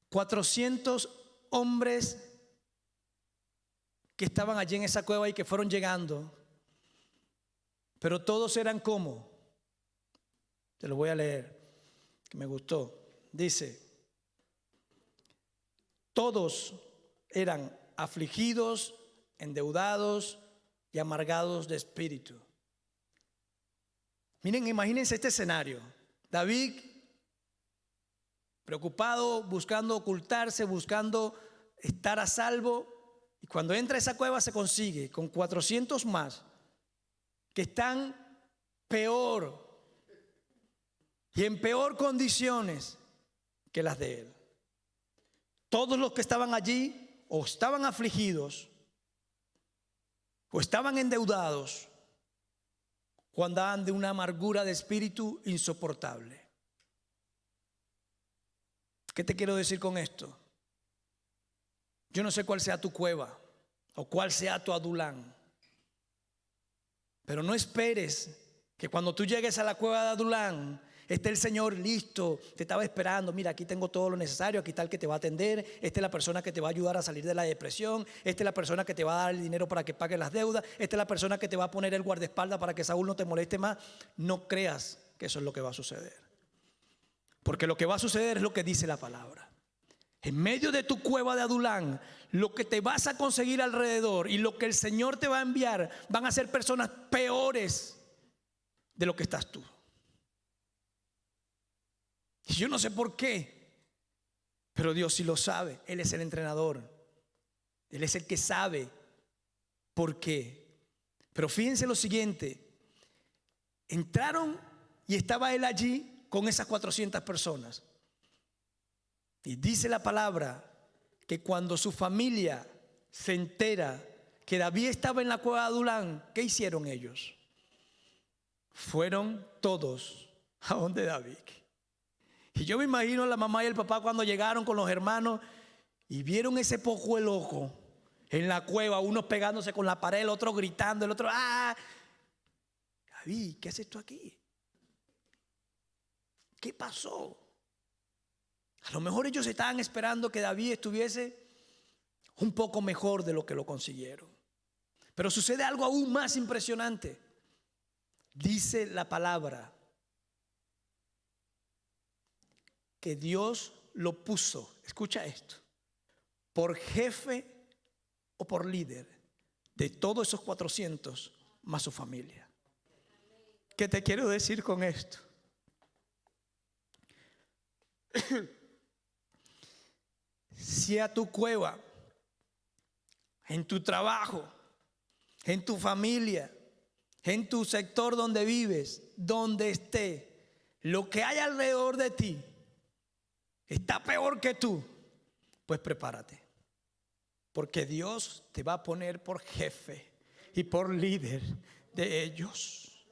400 hombres que estaban allí en esa cueva y que fueron llegando, pero todos eran como, te lo voy a leer, que me gustó. Dice, todos eran afligidos, endeudados y amargados de espíritu. Miren, imagínense este escenario. David, preocupado, buscando ocultarse, buscando estar a salvo, y cuando entra a esa cueva se consigue con 400 más que están peor y en peor condiciones que las de él. Todos los que estaban allí o estaban afligidos o estaban endeudados o andaban de una amargura de espíritu insoportable. ¿Qué te quiero decir con esto? Yo no sé cuál sea tu cueva o cuál sea tu Adulán. Pero no esperes que cuando tú llegues a la cueva de Adulán esté el Señor listo, te estaba esperando. Mira, aquí tengo todo lo necesario, aquí está el que te va a atender, esta es la persona que te va a ayudar a salir de la depresión, esta es la persona que te va a dar el dinero para que pagues las deudas, esta es la persona que te va a poner el guardaespaldas para que Saúl no te moleste más. No creas que eso es lo que va a suceder, porque lo que va a suceder es lo que dice la palabra. En medio de tu cueva de Adulán, lo que te vas a conseguir alrededor y lo que el Señor te va a enviar van a ser personas peores de lo que estás tú. Y yo no sé por qué, pero Dios sí lo sabe. Él es el entrenador, Él es el que sabe por qué. Pero fíjense lo siguiente: entraron y estaba él allí con esas 400 personas. Y dice la palabra que cuando su familia se entera que David estaba en la cueva de Adulán, ¿qué hicieron ellos? Fueron todos a donde David. Y yo me imagino a la mamá y el papá cuando llegaron con los hermanos y vieron ese poco de loco en la cueva, unos pegándose con la pared, el otro gritando, el otro ¡ah! David, ¿qué haces tú aquí? ¿Qué pasó? A lo mejor ellos estaban esperando que David estuviese un poco mejor de lo que lo consiguieron. Pero sucede algo aún más impresionante. Dice la palabra que Dios lo puso, escucha esto, por jefe o por líder de todos esos 400 más su familia. ¿Qué te quiero decir con esto? Si a tu cueva, en tu trabajo, en tu familia, en tu sector donde vives, donde esté, lo que hay alrededor de ti está peor que tú, pues prepárate, porque Dios te va a poner por jefe y por líder de ellos,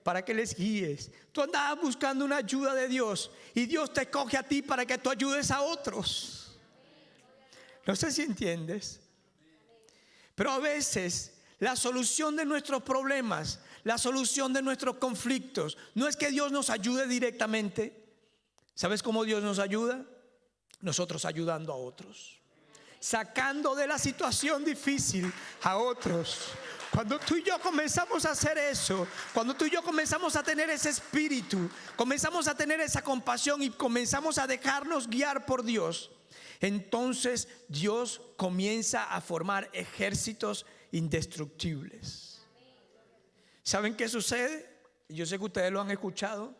para que les guíes. Tú andabas buscando una ayuda de Dios y Dios te escoge a ti para que tú ayudes a otros. No sé si entiendes, pero a veces la solución de nuestros problemas, la solución de nuestros conflictos, no es que Dios nos ayude directamente. ¿Sabes cómo Dios nos ayuda? Nosotros ayudando a otros, sacando de la situación difícil a otros. Cuando tú y yo comenzamos a hacer eso, cuando tú y yo comenzamos a tener ese espíritu, comenzamos a tener esa compasión y comenzamos a dejarnos guiar por Dios, entonces Dios comienza a formar ejércitos indestructibles. ¿Saben qué sucede? Yo sé que ustedes lo han escuchado.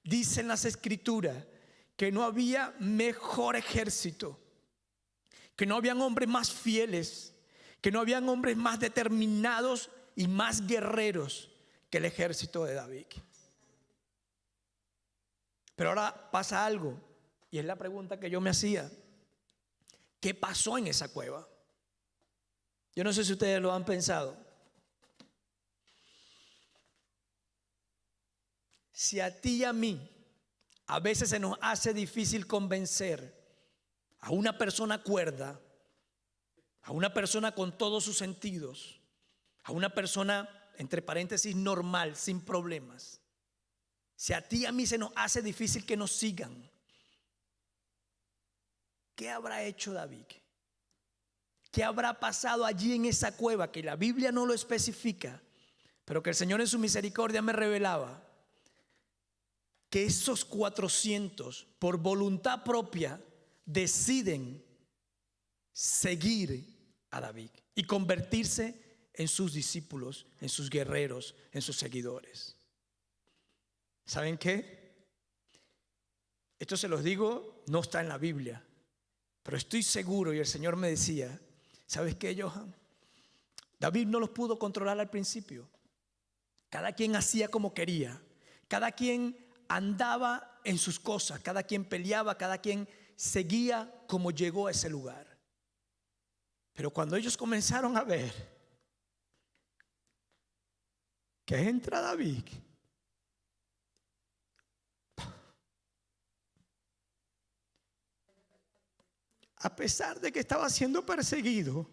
Dicen las escrituras que no había mejor ejército, que no habían hombres más fieles, que no habían hombres más determinados y más guerreros que el ejército de David. Pero ahora pasa algo, y es la pregunta que yo me hacía: ¿qué pasó en esa cueva? Yo no sé si ustedes lo han pensado. Si a ti y a mí a veces se nos hace difícil convencer a una persona cuerda, a una persona con todos sus sentidos, a una persona, entre paréntesis, normal, sin problemas, si a ti y a mí se nos hace difícil que nos sigan, ¿qué habrá hecho David? ¿Qué habrá pasado allí en esa cueva? Que la Biblia no lo especifica, pero que el Señor en su misericordia me revelaba que esos 400 por voluntad propia deciden seguir a David y convertirse en sus discípulos, en sus guerreros, en sus seguidores. ¿Saben qué? Esto se los digo, no está en la Biblia, pero estoy seguro, y el Señor me decía: ¿sabes qué, Johan? David no los pudo controlar al principio. Cada quien hacía como quería, cada quien andaba en sus cosas, cada quien peleaba, cada quien seguía como llegó a ese lugar. Pero cuando ellos comenzaron a ver que entra David, a pesar de que estaba siendo perseguido,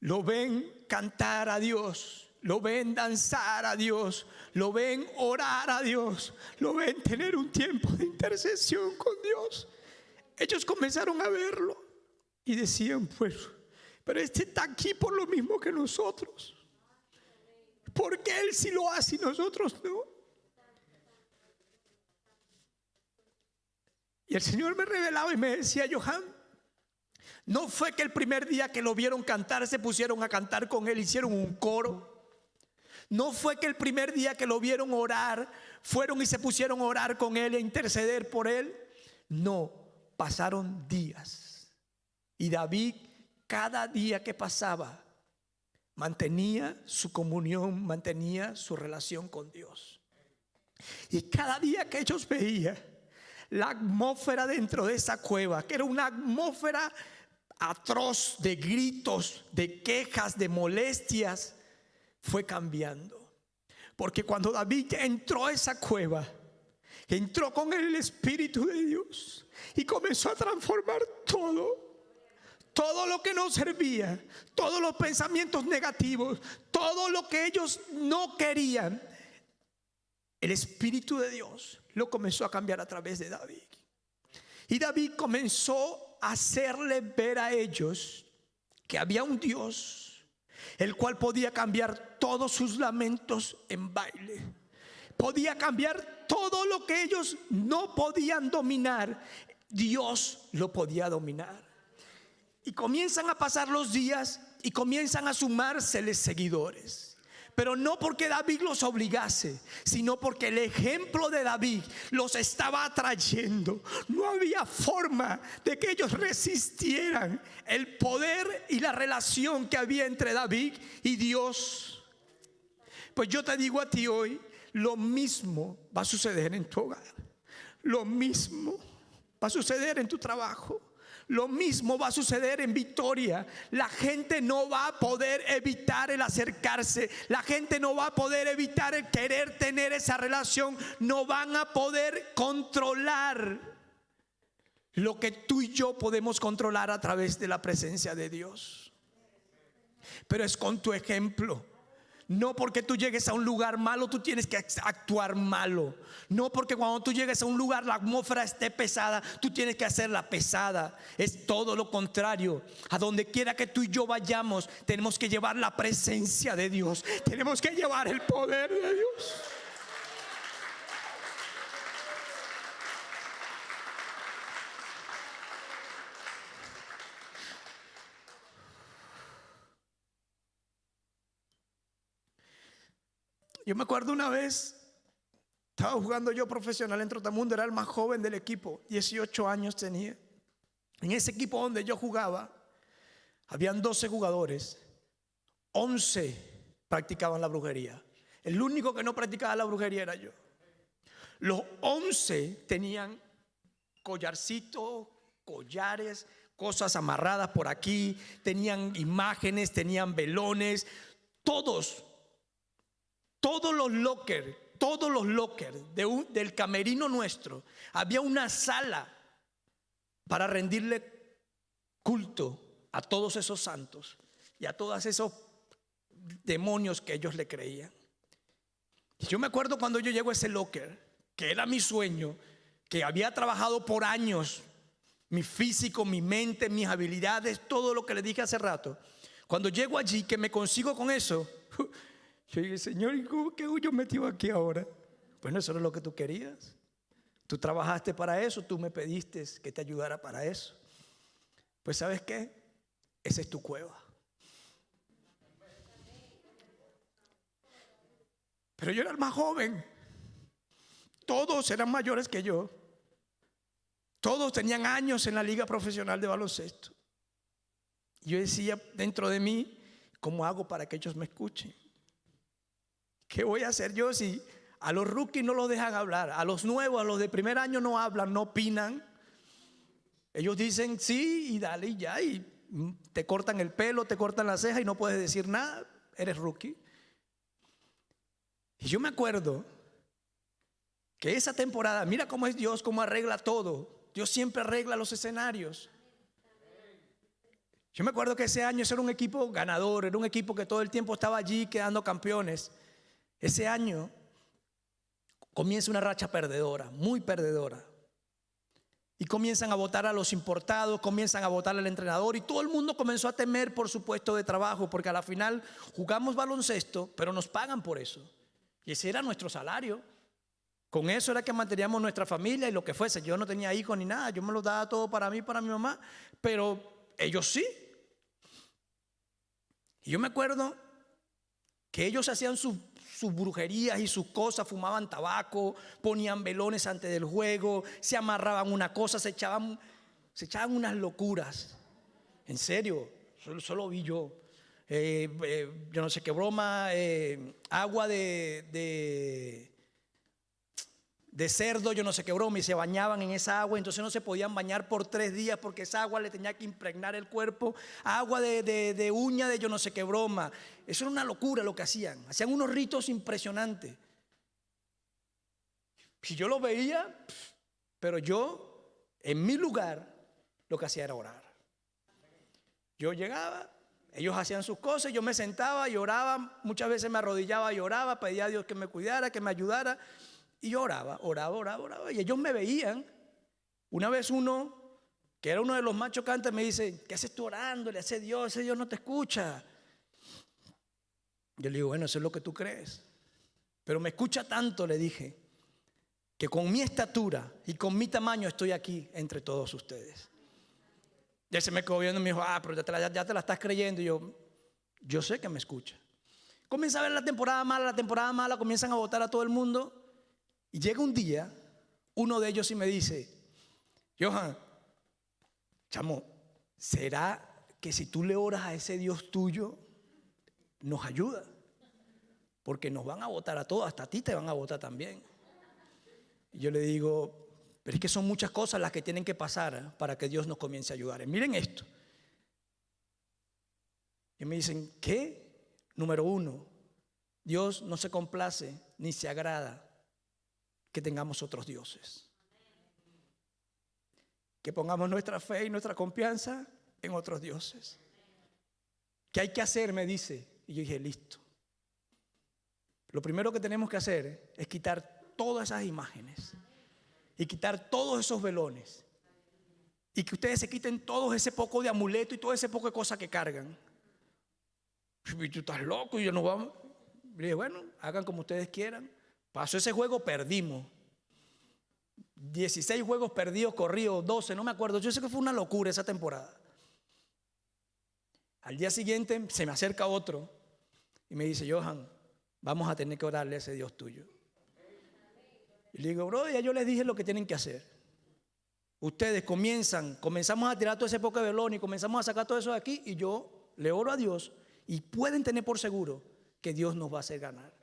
lo ven cantar a Dios, lo ven danzar a Dios, lo ven orar a Dios, lo ven tener un tiempo de intercesión con Dios. Ellos comenzaron a verlo y decían, pues, pero este está aquí por lo mismo que nosotros. ¿Por qué él sí lo hace y nosotros no? Y el Señor me revelaba y me decía, Johan, no fue que el primer día que lo vieron cantar se pusieron a cantar con él, hicieron un coro. No fue que el primer día que lo vieron orar, fueron y se pusieron a orar con él e interceder por él. No, pasaron días. Y David, cada día que pasaba, mantenía su comunión, mantenía su relación con Dios. Y cada día que ellos veían la atmósfera dentro de esa cueva, que era una atmósfera atroz de gritos, de quejas, de molestias, fue cambiando. Porque cuando David entró a esa cueva, entró con el Espíritu de Dios y comenzó a transformar todo lo que no servía, todos los pensamientos negativos, todo lo que ellos no querían. El Espíritu de Dios lo comenzó a cambiar a través de David. Y David comenzó a hacerle ver a ellos que había un Dios, el cual podía cambiar todos sus lamentos en baile. Podía cambiar todo lo que ellos no podían dominar. Dios lo podía dominar. Y comienzan a pasar los días y comienzan a sumárseles seguidores. Pero no porque David los obligase, sino porque el ejemplo de David los estaba atrayendo. No había forma de que ellos resistieran el poder y la relación que había entre David y Dios. Pues yo te digo a ti hoy, lo mismo va a suceder en tu hogar. Lo mismo va a suceder en tu trabajo. Lo mismo va a suceder en Victoria. La gente no va a poder evitar el acercarse. La gente no va a poder evitar el querer tener esa relación. No van a poder controlar lo que tú y yo podemos controlar a través de la presencia de Dios. Pero es con tu ejemplo. No porque tú llegues a un lugar malo, tú tienes que actuar malo. No porque cuando tú llegues a un lugar la atmósfera esté pesada, tú tienes que hacerla pesada. Es todo lo contrario. A donde quiera que tú y yo vayamos, tenemos que llevar la presencia de Dios. Tenemos que llevar el poder de Dios. Yo me acuerdo una vez, estaba jugando yo profesional en Trotamundo, era el más joven del equipo, 18 años tenía. En ese equipo donde yo jugaba, habían 12 jugadores, 11 practicaban la brujería. El único que no practicaba la brujería era yo. Los 11 tenían collarcitos, collares, cosas amarradas por aquí, tenían imágenes, tenían velones, todos los lockers del camerino nuestro, había una sala para rendirle culto a todos esos santos y a todos esos demonios que ellos le creían. Y yo me acuerdo cuando yo llego a ese locker, que era mi sueño, que había trabajado por años, mi físico, mi mente, mis habilidades, todo lo que le dije hace rato. Cuando llego allí, que me consigo con eso, yo dije, Señor, ¿qué yo metido aquí ahora? Bueno, eso era lo que tú querías. Tú trabajaste para eso, tú me pediste que te ayudara para eso. Pues ¿sabes qué? Esa es tu cueva. Pero yo era el más joven. Todos eran mayores que yo. Todos tenían años en la liga profesional de baloncesto. Yo decía dentro de mí, ¿cómo hago para que ellos me escuchen? ¿Qué voy a hacer yo si a los rookies no los dejan hablar? A los nuevos, a los de primer año no hablan, no opinan. Ellos dicen sí y dale y ya, y te cortan el pelo, te cortan la ceja y no puedes decir nada, eres rookie. Y yo me acuerdo que esa temporada, mira cómo es Dios, cómo arregla todo. Dios siempre arregla los escenarios. Yo me acuerdo que ese año ese era un equipo ganador, era un equipo que todo el tiempo estaba allí quedando campeones. Ese año comienza una racha perdedora, muy perdedora. Y comienzan a votar a los importados, comienzan a votar al entrenador y todo el mundo comenzó a temer por su puesto de trabajo, porque a la final jugamos baloncesto, pero nos pagan por eso. Y ese era nuestro salario. Con eso era que manteníamos nuestra familia y lo que fuese. Yo no tenía hijos ni nada, yo me lo daba todo para mí, para mi mamá, pero ellos sí. Y yo me acuerdo que ellos hacían sus brujerías y sus cosas, fumaban tabaco, ponían velones antes del juego, se amarraban una cosa, se echaban unas locuras. En serio, solo vi yo. Yo no sé qué broma, agua de cerdo, yo no sé qué broma, y se bañaban en esa agua, entonces no se podían bañar por 3 días porque esa agua le tenía que impregnar el cuerpo. Agua de uña de yo no sé qué broma. Eso era una locura lo que hacían unos ritos impresionantes. Y yo lo veía, pero yo en mi lugar lo que hacía era orar. Yo llegaba, ellos hacían sus cosas, yo me sentaba y oraba, muchas veces me arrodillaba y oraba, pedía a Dios que me cuidara, que me ayudara. Y yo oraba, y ellos me veían. Una vez uno, que era uno de los más chocantes, me dice: ¿qué haces tú orando? Le hace Dios, ese Dios no te escucha. Yo le digo: bueno, eso es lo que tú crees. Pero me escucha tanto, le dije, que con mi estatura y con mi tamaño estoy aquí entre todos ustedes. Ya se me quedó viendo y me dijo: pero ya te la estás creyendo. Y yo sé que me escucha. Comienza a ver la temporada mala, comienzan a votar a todo el mundo. Y llega un día, uno de ellos y me dice: Johan, chamo, ¿será que si tú le oras a ese Dios tuyo, nos ayuda? Porque nos van a votar a todos, hasta a ti te van a votar también. Y yo le digo: pero es que son muchas cosas las que tienen que pasar para que Dios nos comience a ayudar. Miren esto. Y me dicen: ¿qué? Número 1, Dios no se complace ni se agrada que tengamos otros dioses. Que pongamos nuestra fe y nuestra confianza en otros dioses. ¿Qué hay que hacer? Me dice. Y yo dije: listo. Lo primero que tenemos que hacer es quitar todas esas imágenes y quitar todos esos velones y que ustedes se quiten todo ese poco de amuleto y todo ese poco de cosas que cargan. Y tú estás loco y yo no vamos. Le dije: bueno, hagan como ustedes quieran. Pasó ese juego, perdimos. 16 juegos perdidos, corridos, 12, no me acuerdo. Yo sé que fue una locura esa temporada. Al día siguiente se me acerca otro y me dice: Johan, vamos a tener que orarle a ese Dios tuyo. Y le digo: bro, ya yo les dije lo que tienen que hacer. Ustedes comenzamos a tirar todo ese poco de velón y comenzamos a sacar todo eso de aquí, y yo le oro a Dios y pueden tener por seguro que Dios nos va a hacer ganar.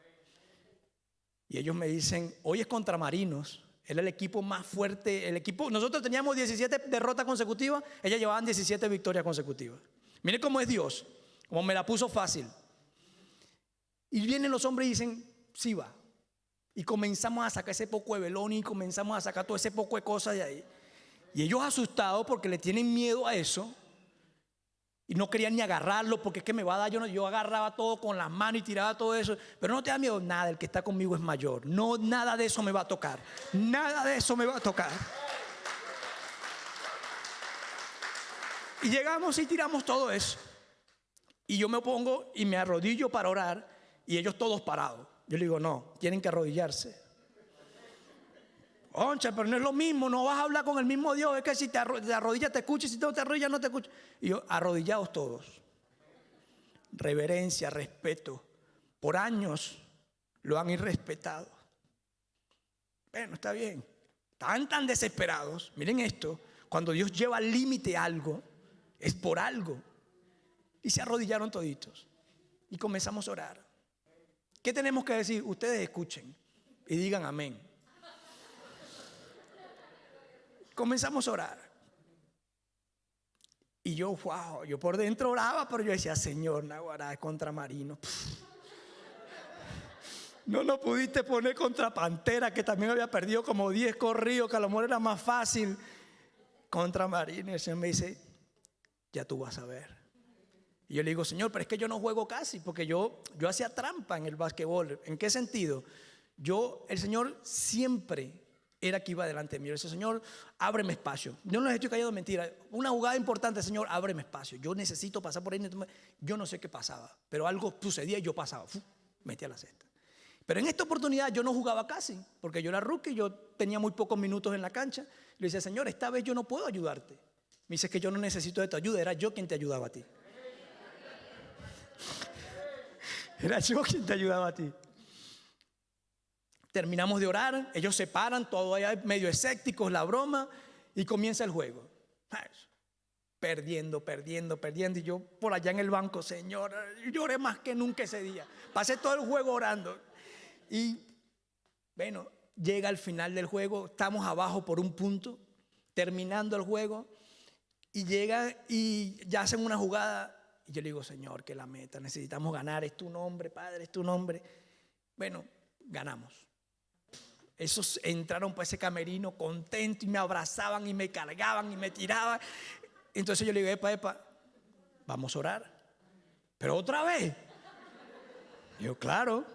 Y ellos me dicen: hoy es contra Marinos. Era el equipo más fuerte. Nosotros teníamos 17 derrotas consecutivas, ellas llevaban 17 victorias consecutivas. Miren cómo es Dios, como me la puso fácil. Y vienen los hombres y dicen: sí va. Y comenzamos a sacar ese poco de velón y comenzamos a sacar todo ese poco de cosas de ahí. Y ellos asustados porque le tienen miedo a eso. Y no querían ni agarrarlo porque es que me va a dar. Yo agarraba todo con las manos y tiraba todo eso. Pero no te da miedo nada, el que está conmigo es mayor. No, nada de eso me va a tocar. Nada de eso me va a tocar. Y llegamos y tiramos todo eso. Y yo me pongo y me arrodillo para orar. Y ellos todos parados. Yo le digo: no, tienen que arrodillarse. Concha, pero no es lo mismo, no vas a hablar con el mismo Dios. Es que si te arrodillas te escucha, y si no te arrodillas no te escucha. Y yo: arrodillados todos. Reverencia, respeto. Por años lo han irrespetado. Bueno, está bien. Estaban tan desesperados. Miren esto: cuando Dios lleva al límite algo, es por algo. Y se arrodillaron toditos. Y comenzamos a orar. ¿Qué tenemos que decir? Ustedes escuchen y digan amén. Comenzamos a orar. Y yo por dentro oraba, pero yo decía: Señor, Naguará, es contra Marino. No nos pudiste poner contra Pantera, que también había perdido como 10 corridos, que a lo mejor era más fácil. Contra Marino. Y el Señor me dice: ya tú vas a ver. Y yo le digo, Señor, pero es que yo no juego casi, porque yo hacía trampa en el básquetbol. ¿En qué sentido? El Señor siempre era que iba delante de mí. Yo le decía, Señor, ábreme espacio. Yo no les estoy cayendo mentira. Una jugada importante, Señor, ábreme espacio. Yo necesito pasar por ahí. Yo no sé qué pasaba, pero algo sucedía y yo pasaba. Metía la cesta. Pero en esta oportunidad yo no jugaba casi, porque yo era rookie, yo tenía muy pocos minutos en la cancha. Le decía, Señor, esta vez yo no puedo ayudarte. Me dice que yo no necesito de tu ayuda, era yo quien te ayudaba a ti. Era yo quien te ayudaba a ti. Terminamos de orar, ellos se paran, todo allá medio escépticos, la broma, y comienza el juego. Perdiendo. Y yo por allá en el banco, Señor, lloré más que nunca ese día. Pasé todo el juego orando. Y bueno, llega al final del juego, estamos abajo por un punto, terminando el juego, y llega y ya hacen una jugada. Y yo le digo, Señor, que la meta, necesitamos ganar, es tu nombre, Padre, es tu nombre. Bueno, ganamos. Esos entraron para ese camerino contentos y me abrazaban y me cargaban y me tiraban. Entonces yo le digo, epa, vamos a orar. Pero otra vez. Yo, claro,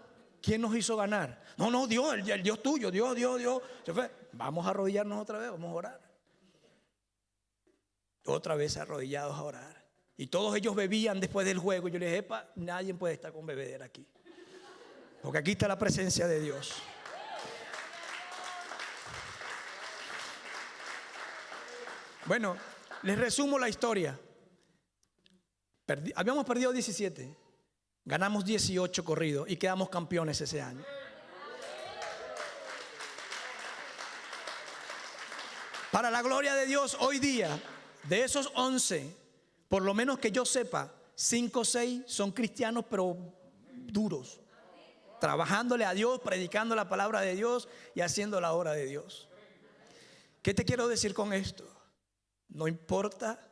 ¿quién nos hizo ganar? No, Dios, el Dios tuyo, Dios. Vamos a arrodillarnos otra vez, vamos a orar. Otra vez arrodillados a orar. Y todos ellos bebían después del juego. Yo les dije, nadie puede estar con bebedera aquí. Porque aquí está la presencia de Dios. Bueno, les resumo la historia. Habíamos perdido 17. Ganamos 18 corridos y quedamos campeones ese año. Para la gloria de Dios, hoy día, de esos 11, por lo menos que yo sepa, 5 o 6 son cristianos, pero duros, trabajándole a Dios, predicando la palabra de Dios y haciendo la obra de Dios. ¿Qué te quiero decir con esto? No importa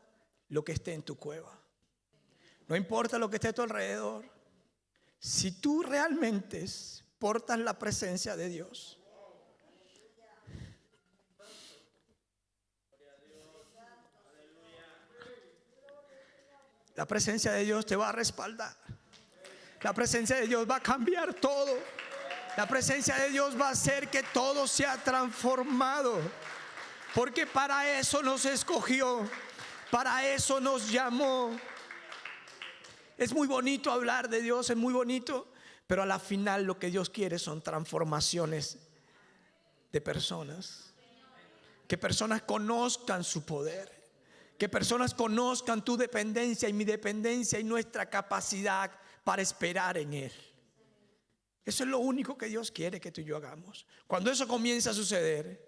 lo que esté en tu cueva, no importa lo que esté a tu alrededor. Si tú realmente portas la presencia de Dios, la presencia de Dios te va a respaldar. La presencia de Dios va a cambiar todo. La presencia de Dios va a hacer que todo sea transformado. Porque para eso nos escogió, para eso nos llamó. Es muy bonito hablar de Dios, es muy bonito, pero a la final lo que Dios quiere son transformaciones de personas. Que personas conozcan su poder. Que personas conozcan tu dependencia y mi dependencia y nuestra capacidad para esperar en Él. Eso es lo único que Dios quiere que tú y yo hagamos. Cuando eso comienza a suceder,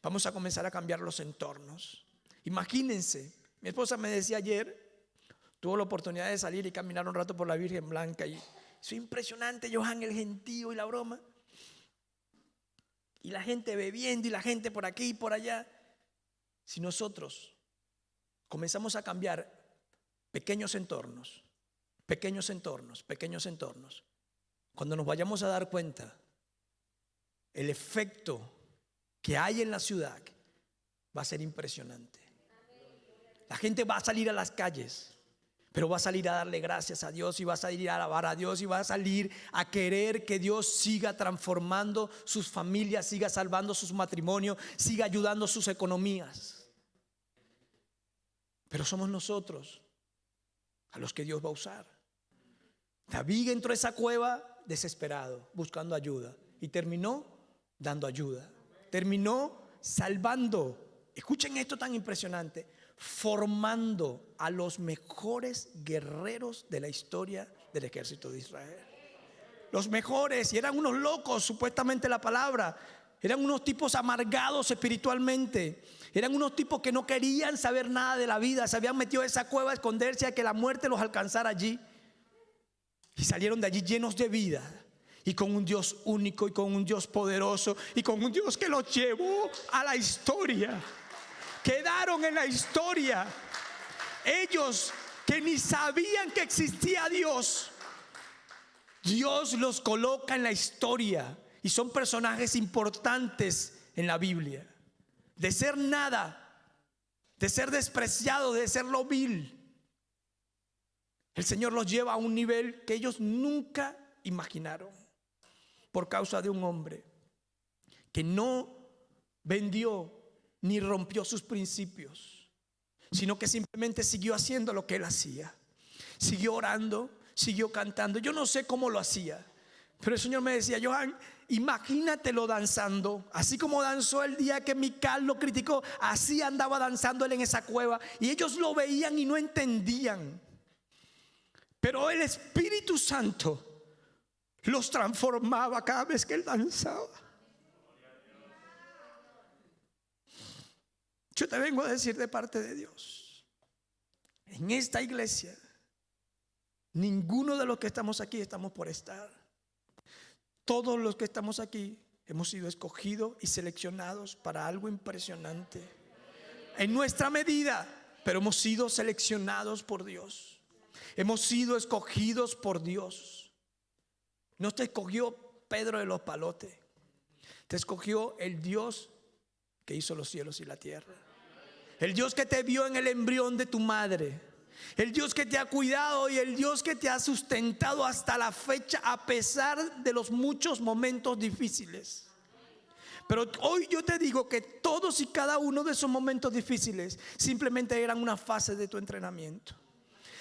vamos a comenzar a cambiar los entornos. Imagínense, mi esposa me decía ayer, tuvo la oportunidad de salir y caminar un rato por la Virgen Blanca y es impresionante, Johan, el gentío y la broma. Y la gente bebiendo y la gente por aquí y por allá. Si nosotros comenzamos a cambiar pequeños entornos, cuando nos vayamos a dar cuenta, el efecto que hay en la ciudad va a ser impresionante. La gente va a salir a las calles, pero va a salir a darle gracias a Dios y va a salir a alabar a Dios y va a salir a querer que Dios siga transformando sus familias, siga salvando sus matrimonios, siga ayudando sus economías. Pero somos nosotros a los que Dios va a usar. David entró a esa cueva desesperado, buscando ayuda, y terminó dando ayuda. Terminó salvando, escuchen esto tan impresionante, formando a los mejores guerreros de la historia del ejército de Israel. Los mejores, y eran unos locos, supuestamente la palabra. Eran unos tipos amargados espiritualmente. Eran unos tipos que no querían saber nada de la vida. Se habían metido en esa cueva a esconderse a que la muerte los alcanzara allí. Y salieron de allí llenos de vida. Y con un Dios único y con un Dios poderoso. Y con un Dios que los llevó a la historia. Quedaron en la historia. Ellos que ni sabían que existía Dios. Dios los coloca en la historia. Y son personajes importantes en la Biblia. De ser nada, de ser despreciado, de ser lo vil. El Señor los lleva a un nivel que ellos nunca imaginaron, por causa de un hombre que no vendió ni rompió sus principios, sino que simplemente siguió haciendo lo que él hacía. Siguió orando, siguió cantando. Yo no sé cómo lo hacía, pero el Señor me decía: Johan, imagínatelo danzando, así como danzó el día que Mical lo criticó, así andaba danzando él en esa cueva, y ellos lo veían y no entendían, pero el Espíritu Santo los transformaba cada vez que él danzaba. Yo te vengo a decir de parte de Dios, en esta iglesia ninguno de los que estamos aquí estamos por estar. Todos los que estamos aquí hemos sido escogidos y seleccionados para algo impresionante, en nuestra medida, pero hemos sido seleccionados por Dios. Hemos sido escogidos por Dios. No te escogió Pedro de los Palotes, te escogió el Dios que hizo los cielos y la tierra, el Dios que te vio en el embrión de tu madre, el Dios que te ha cuidado y el Dios que te ha sustentado hasta la fecha, a pesar de los muchos momentos difíciles. Pero hoy yo te digo que todos y cada uno de esos momentos difíciles simplemente eran una fase de tu entrenamiento.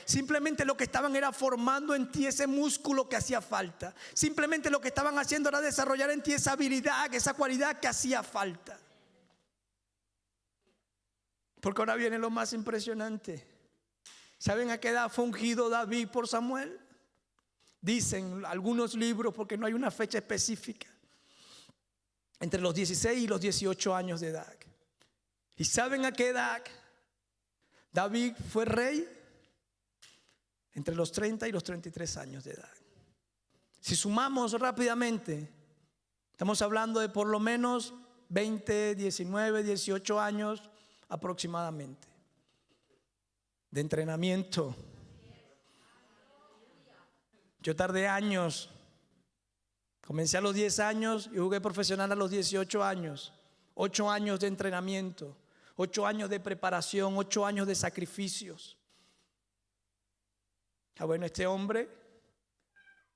Simplemente lo que estaban era formando en ti ese músculo que hacía falta. Simplemente lo que estaban haciendo era desarrollar en ti esa habilidad, esa cualidad que hacía falta. Porque ahora viene lo más impresionante. ¿Saben a qué edad fue ungido David por Samuel? Dicen algunos libros, porque no hay una fecha específica, entre los 16 y los 18 años de edad. ¿Y saben a qué edad David fue rey? Entre los 30 y los 33 años de edad. Si sumamos rápidamente, estamos hablando de por lo menos 20, 19, 18 años aproximadamente de entrenamiento. Yo tardé años. Comencé a los 10 años y jugué profesional a los 18 años. 8 años de entrenamiento, 8 años de preparación, 8 años de sacrificios. Bueno, este hombre,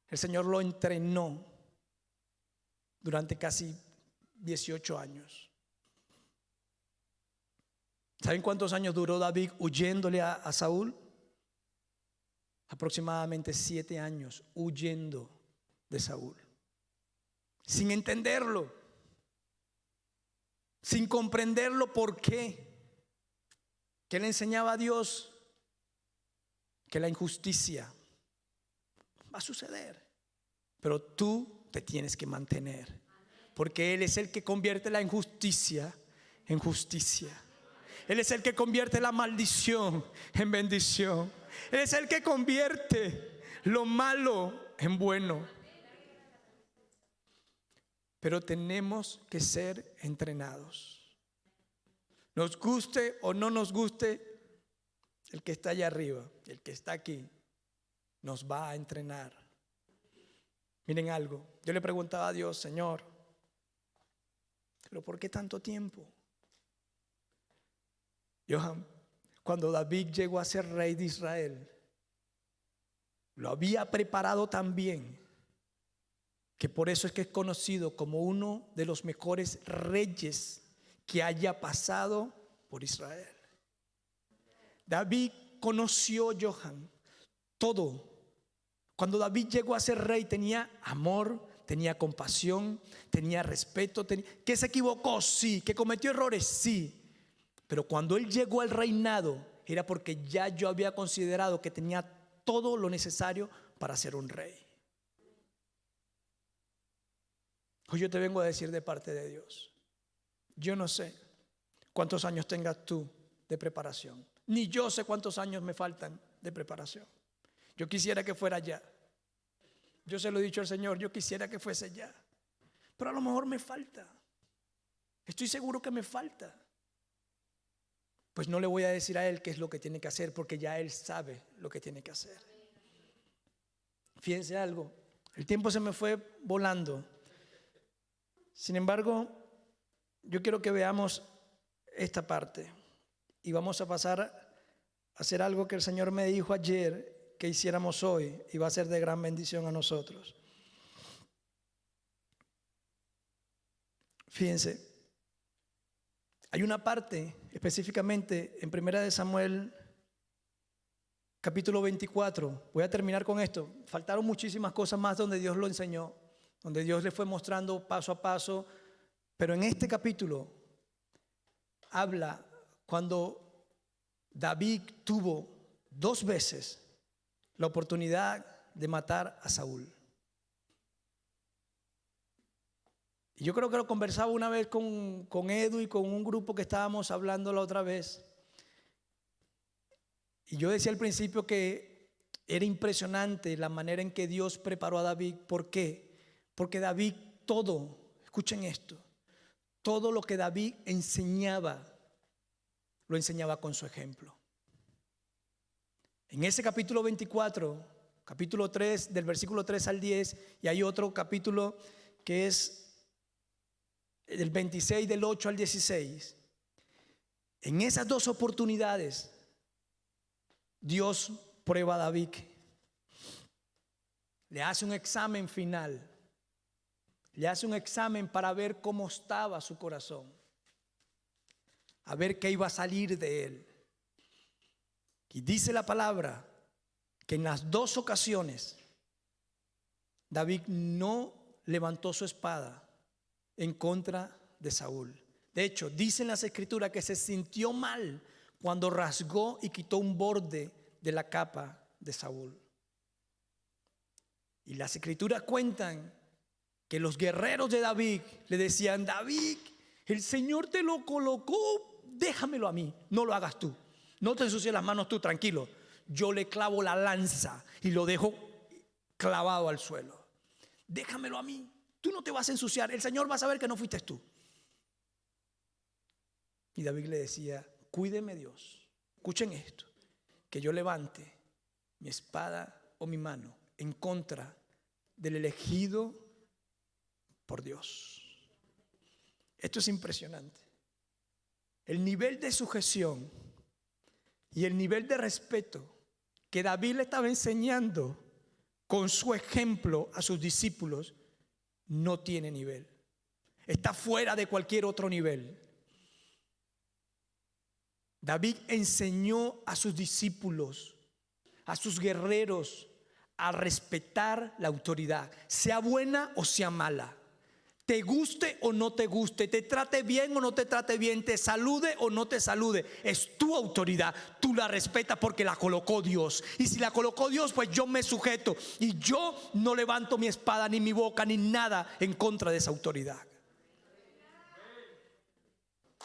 el Señor lo entrenó durante casi 18 años. ¿Saben cuántos años duró David huyéndole a Saúl? Aproximadamente 7 años huyendo de Saúl, sin entenderlo, sin comprenderlo. ¿Por qué? ¿Qué le enseñaba a Dios? Que la injusticia va a suceder, pero tú te tienes que mantener, porque Él es el que convierte la injusticia en justicia. Él es el que convierte la maldición en bendición. Él es el que convierte lo malo en bueno. Pero tenemos que ser entrenados. Nos guste o no nos guste, el que está allá arriba, el que está aquí, nos va a entrenar. Miren algo, yo le preguntaba a Dios: Señor, ¿pero por qué tanto tiempo? Johan, cuando David llegó a ser rey de Israel, lo había preparado tan bien que por eso es que es conocido como uno de los mejores reyes que haya pasado por Israel. David conoció, Johan, todo. Cuando David llegó a ser rey tenía amor, tenía compasión, tenía respeto. ¿Que se equivocó? Sí. ¿Que cometió errores? Sí. Pero cuando él llegó al reinado era porque ya yo había considerado que tenía todo lo necesario para ser un rey. Hoy yo te vengo a decir de parte de Dios, yo no sé cuántos años tengas tú de preparación, ni yo sé cuántos años me faltan de preparación. Yo quisiera que fuera ya. Yo se lo he dicho al Señor, yo quisiera que fuese ya, pero a lo mejor me falta. Estoy seguro que me falta. Pues no le voy a decir a Él qué es lo que tiene que hacer, porque ya Él sabe lo que tiene que hacer. Fíjense algo, el tiempo se me fue volando. Sin embargo, yo quiero que veamos esta parte y vamos a pasar a hacer algo que el Señor me dijo ayer que hiciéramos hoy y va a ser de gran bendición a nosotros. Fíjense, hay una parte específicamente en 1 de Samuel capítulo 24. Voy a terminar con esto. Faltaron muchísimas cosas más donde Dios lo enseñó, donde Dios le fue mostrando paso a paso. Pero en este capítulo habla cuando David tuvo 2 veces la oportunidad de matar a Saúl. Y yo creo que lo conversaba una vez con Edu y con un grupo que estábamos hablando la otra vez. Y yo decía al principio que era impresionante la manera en que Dios preparó a David. ¿Por qué? Porque David escuchen esto, todo lo que David enseñaba, lo enseñaba con su ejemplo. En ese capítulo 24, capítulo 3, del versículo 3 al 10, y hay otro capítulo que es del 26, del 8 al 16. En esas 2 oportunidades, Dios prueba a David. Le hace un examen final. Le hace un examen para ver cómo estaba su corazón, a ver qué iba a salir de él. Y dice la palabra que en las 2 ocasiones David no levantó su espada en contra de Saúl. De hecho, dicen las escrituras que se sintió mal cuando rasgó y quitó un borde de la capa de Saúl. Y las escrituras cuentan que los guerreros de David le decían: David, el Señor te lo colocó, déjamelo a mí, no lo hagas tú, no te ensucies las manos tú, tranquilo, yo le clavo la lanza y lo dejo clavado al suelo, déjamelo a mí, tú no te vas a ensuciar, el Señor va a saber que no fuiste tú. Y David le decía: cuídeme Dios, escuchen esto, que yo levante mi espada o mi mano en contra del elegido por Dios. Esto es impresionante. El nivel de sujeción y el nivel de respeto que David le estaba enseñando con su ejemplo a sus discípulos no tiene nivel. Está fuera de cualquier otro nivel. David enseñó a sus discípulos, a sus guerreros, a respetar la autoridad, sea buena o sea mala, te guste o no te guste, te trate bien o no te trate bien, te salude o no te salude, es tu autoridad, tú la respetas porque la colocó Dios. Y si la colocó Dios, pues yo me sujeto y yo no levanto mi espada, ni mi boca, ni nada en contra de esa autoridad.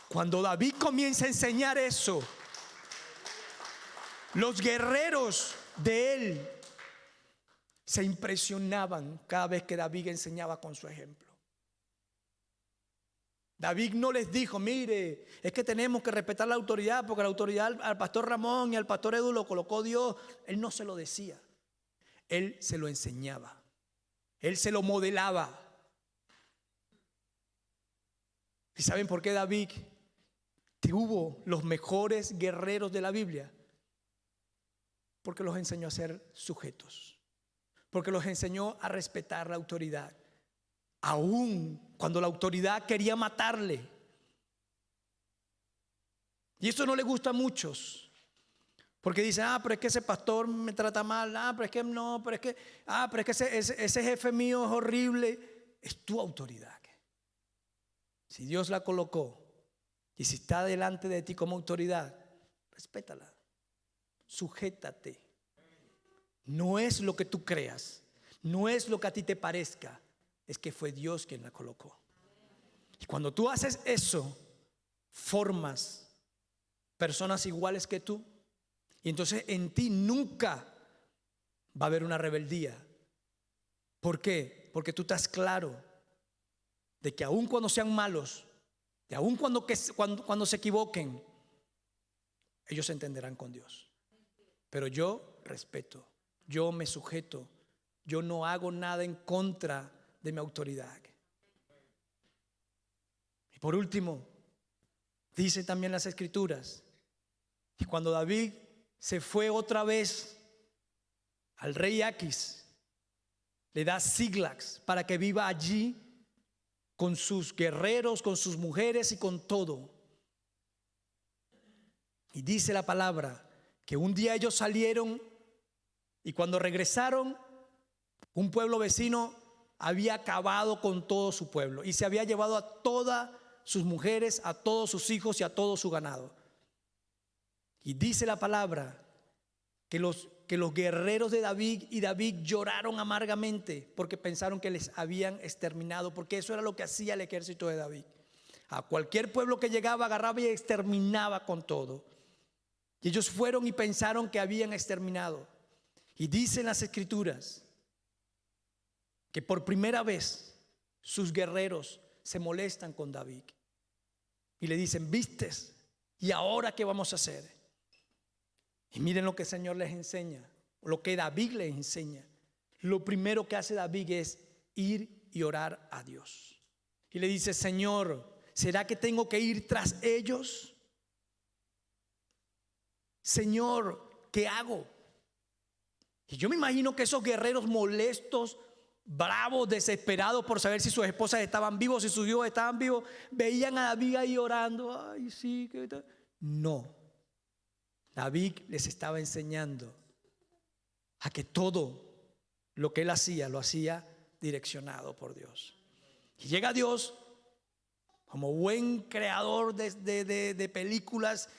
Cuando David comienza a enseñar eso, los guerreros de él se impresionaban cada vez que David enseñaba con su ejemplo. David no les dijo: mire, es que tenemos que respetar la autoridad porque la autoridad al pastor Ramón y al pastor Edu lo colocó Dios. Él no se lo decía, él se lo enseñaba, él se lo modelaba. ¿Y saben por qué David tuvo los mejores guerreros de la Biblia? Porque los enseñó a ser sujetos, porque los enseñó a respetar la autoridad, aún cuando la autoridad quería matarle. Y eso no le gusta a muchos, porque dicen: pero es que ese pastor me trata mal, pero es que no, pero es que ese jefe mío es horrible. Es tu autoridad. Si Dios la colocó y si está delante de ti como autoridad, respétala, sujétate. No es lo que tú creas, no es lo que a ti te parezca, es que fue Dios quien la colocó. Y cuando tú haces eso, formas personas iguales que tú, y entonces en ti nunca va a haber una rebeldía. ¿Por qué? Porque tú estás claro de que aun cuando sean malos, de aun cuando se equivoquen, ellos se entenderán con Dios. Pero yo respeto, yo me sujeto, yo no hago nada en contra de mi autoridad. Y por último, dice también las escrituras, y cuando David se fue otra vez al rey Aquis le da Ziklag para que viva allí con sus guerreros, con sus mujeres y con todo. Y dice la palabra que un día ellos salieron y cuando regresaron, un pueblo vecino había acabado con todo su pueblo y se había llevado a todas sus mujeres, a todos sus hijos y a todo su ganado. Y dice la palabra que los guerreros de David y David lloraron amargamente porque pensaron que les habían exterminado, porque eso era lo que hacía el ejército de David. A cualquier pueblo que llegaba, agarraba y exterminaba con todo. Y ellos fueron y pensaron que habían exterminado. Y dicen las escrituras que por primera vez sus guerreros se molestan con David y le dicen: ¿vistes? ¿Y ahora qué vamos a hacer? Y miren lo que el Señor les enseña, lo que David les enseña. Lo primero que hace David es ir y orar a Dios. Y le dice: Señor, ¿será que tengo que ir tras ellos? Señor, ¿qué hago? Y yo me imagino que esos guerreros molestos, bravos, desesperados por saber si sus esposas estaban vivos, si sus hijos estaban vivos, veían a David ahí orando. Ay, sí, ¿qué tal? No. David les estaba enseñando a que todo lo que él hacía, lo hacía direccionado por Dios. Y llega Dios como buen creador de películas,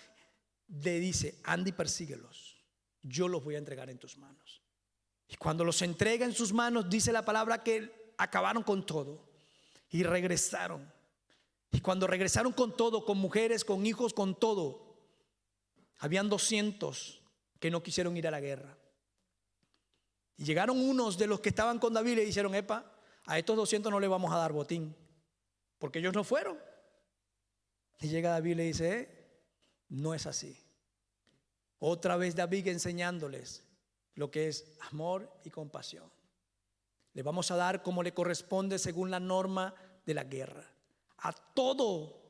le dice: anda y persíguelos, yo los voy a entregar en tus manos. Y cuando los entrega en sus manos, dice la palabra que acabaron con todo y regresaron. Y cuando regresaron con todo, con mujeres, con hijos, con todo, habían 200 que no quisieron ir a la guerra. Y llegaron unos de los que estaban con David y le dijeron: epa, a estos 200 no le vamos a dar botín, porque ellos no fueron. Y llega David y le dice: no es así. Otra vez David enseñándoles lo que es amor y compasión. Le vamos a dar como le corresponde según la norma de la guerra. A todo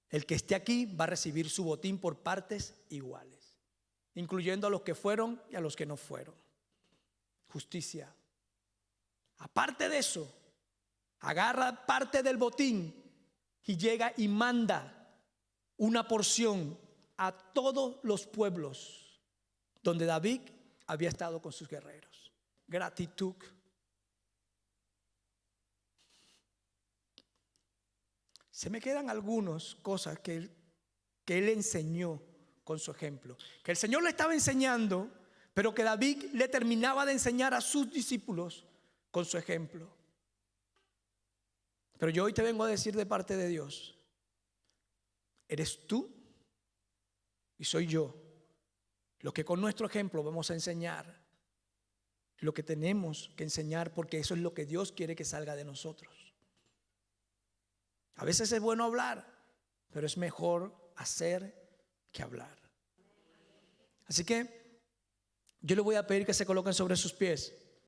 el que esté aquí va a recibir su botín por partes iguales, incluyendo a los que fueron y a los que no fueron. Justicia. Aparte de eso, agarra parte del botín y llega y manda una porción a todos los pueblos donde David había estado con sus guerreros. Gratitud. Se me quedan algunas cosas que él enseñó con su ejemplo, que el Señor le estaba enseñando, pero que David le terminaba de enseñar a sus discípulos con su ejemplo. Pero yo hoy te vengo a decir de parte de Dios: eres tú y soy yo lo que con nuestro ejemplo vamos a enseñar lo que tenemos que enseñar, porque eso es lo que Dios quiere que salga de nosotros. A veces es bueno hablar, pero es mejor hacer que hablar. Así que yo le voy a pedir que se coloquen sobre sus pies.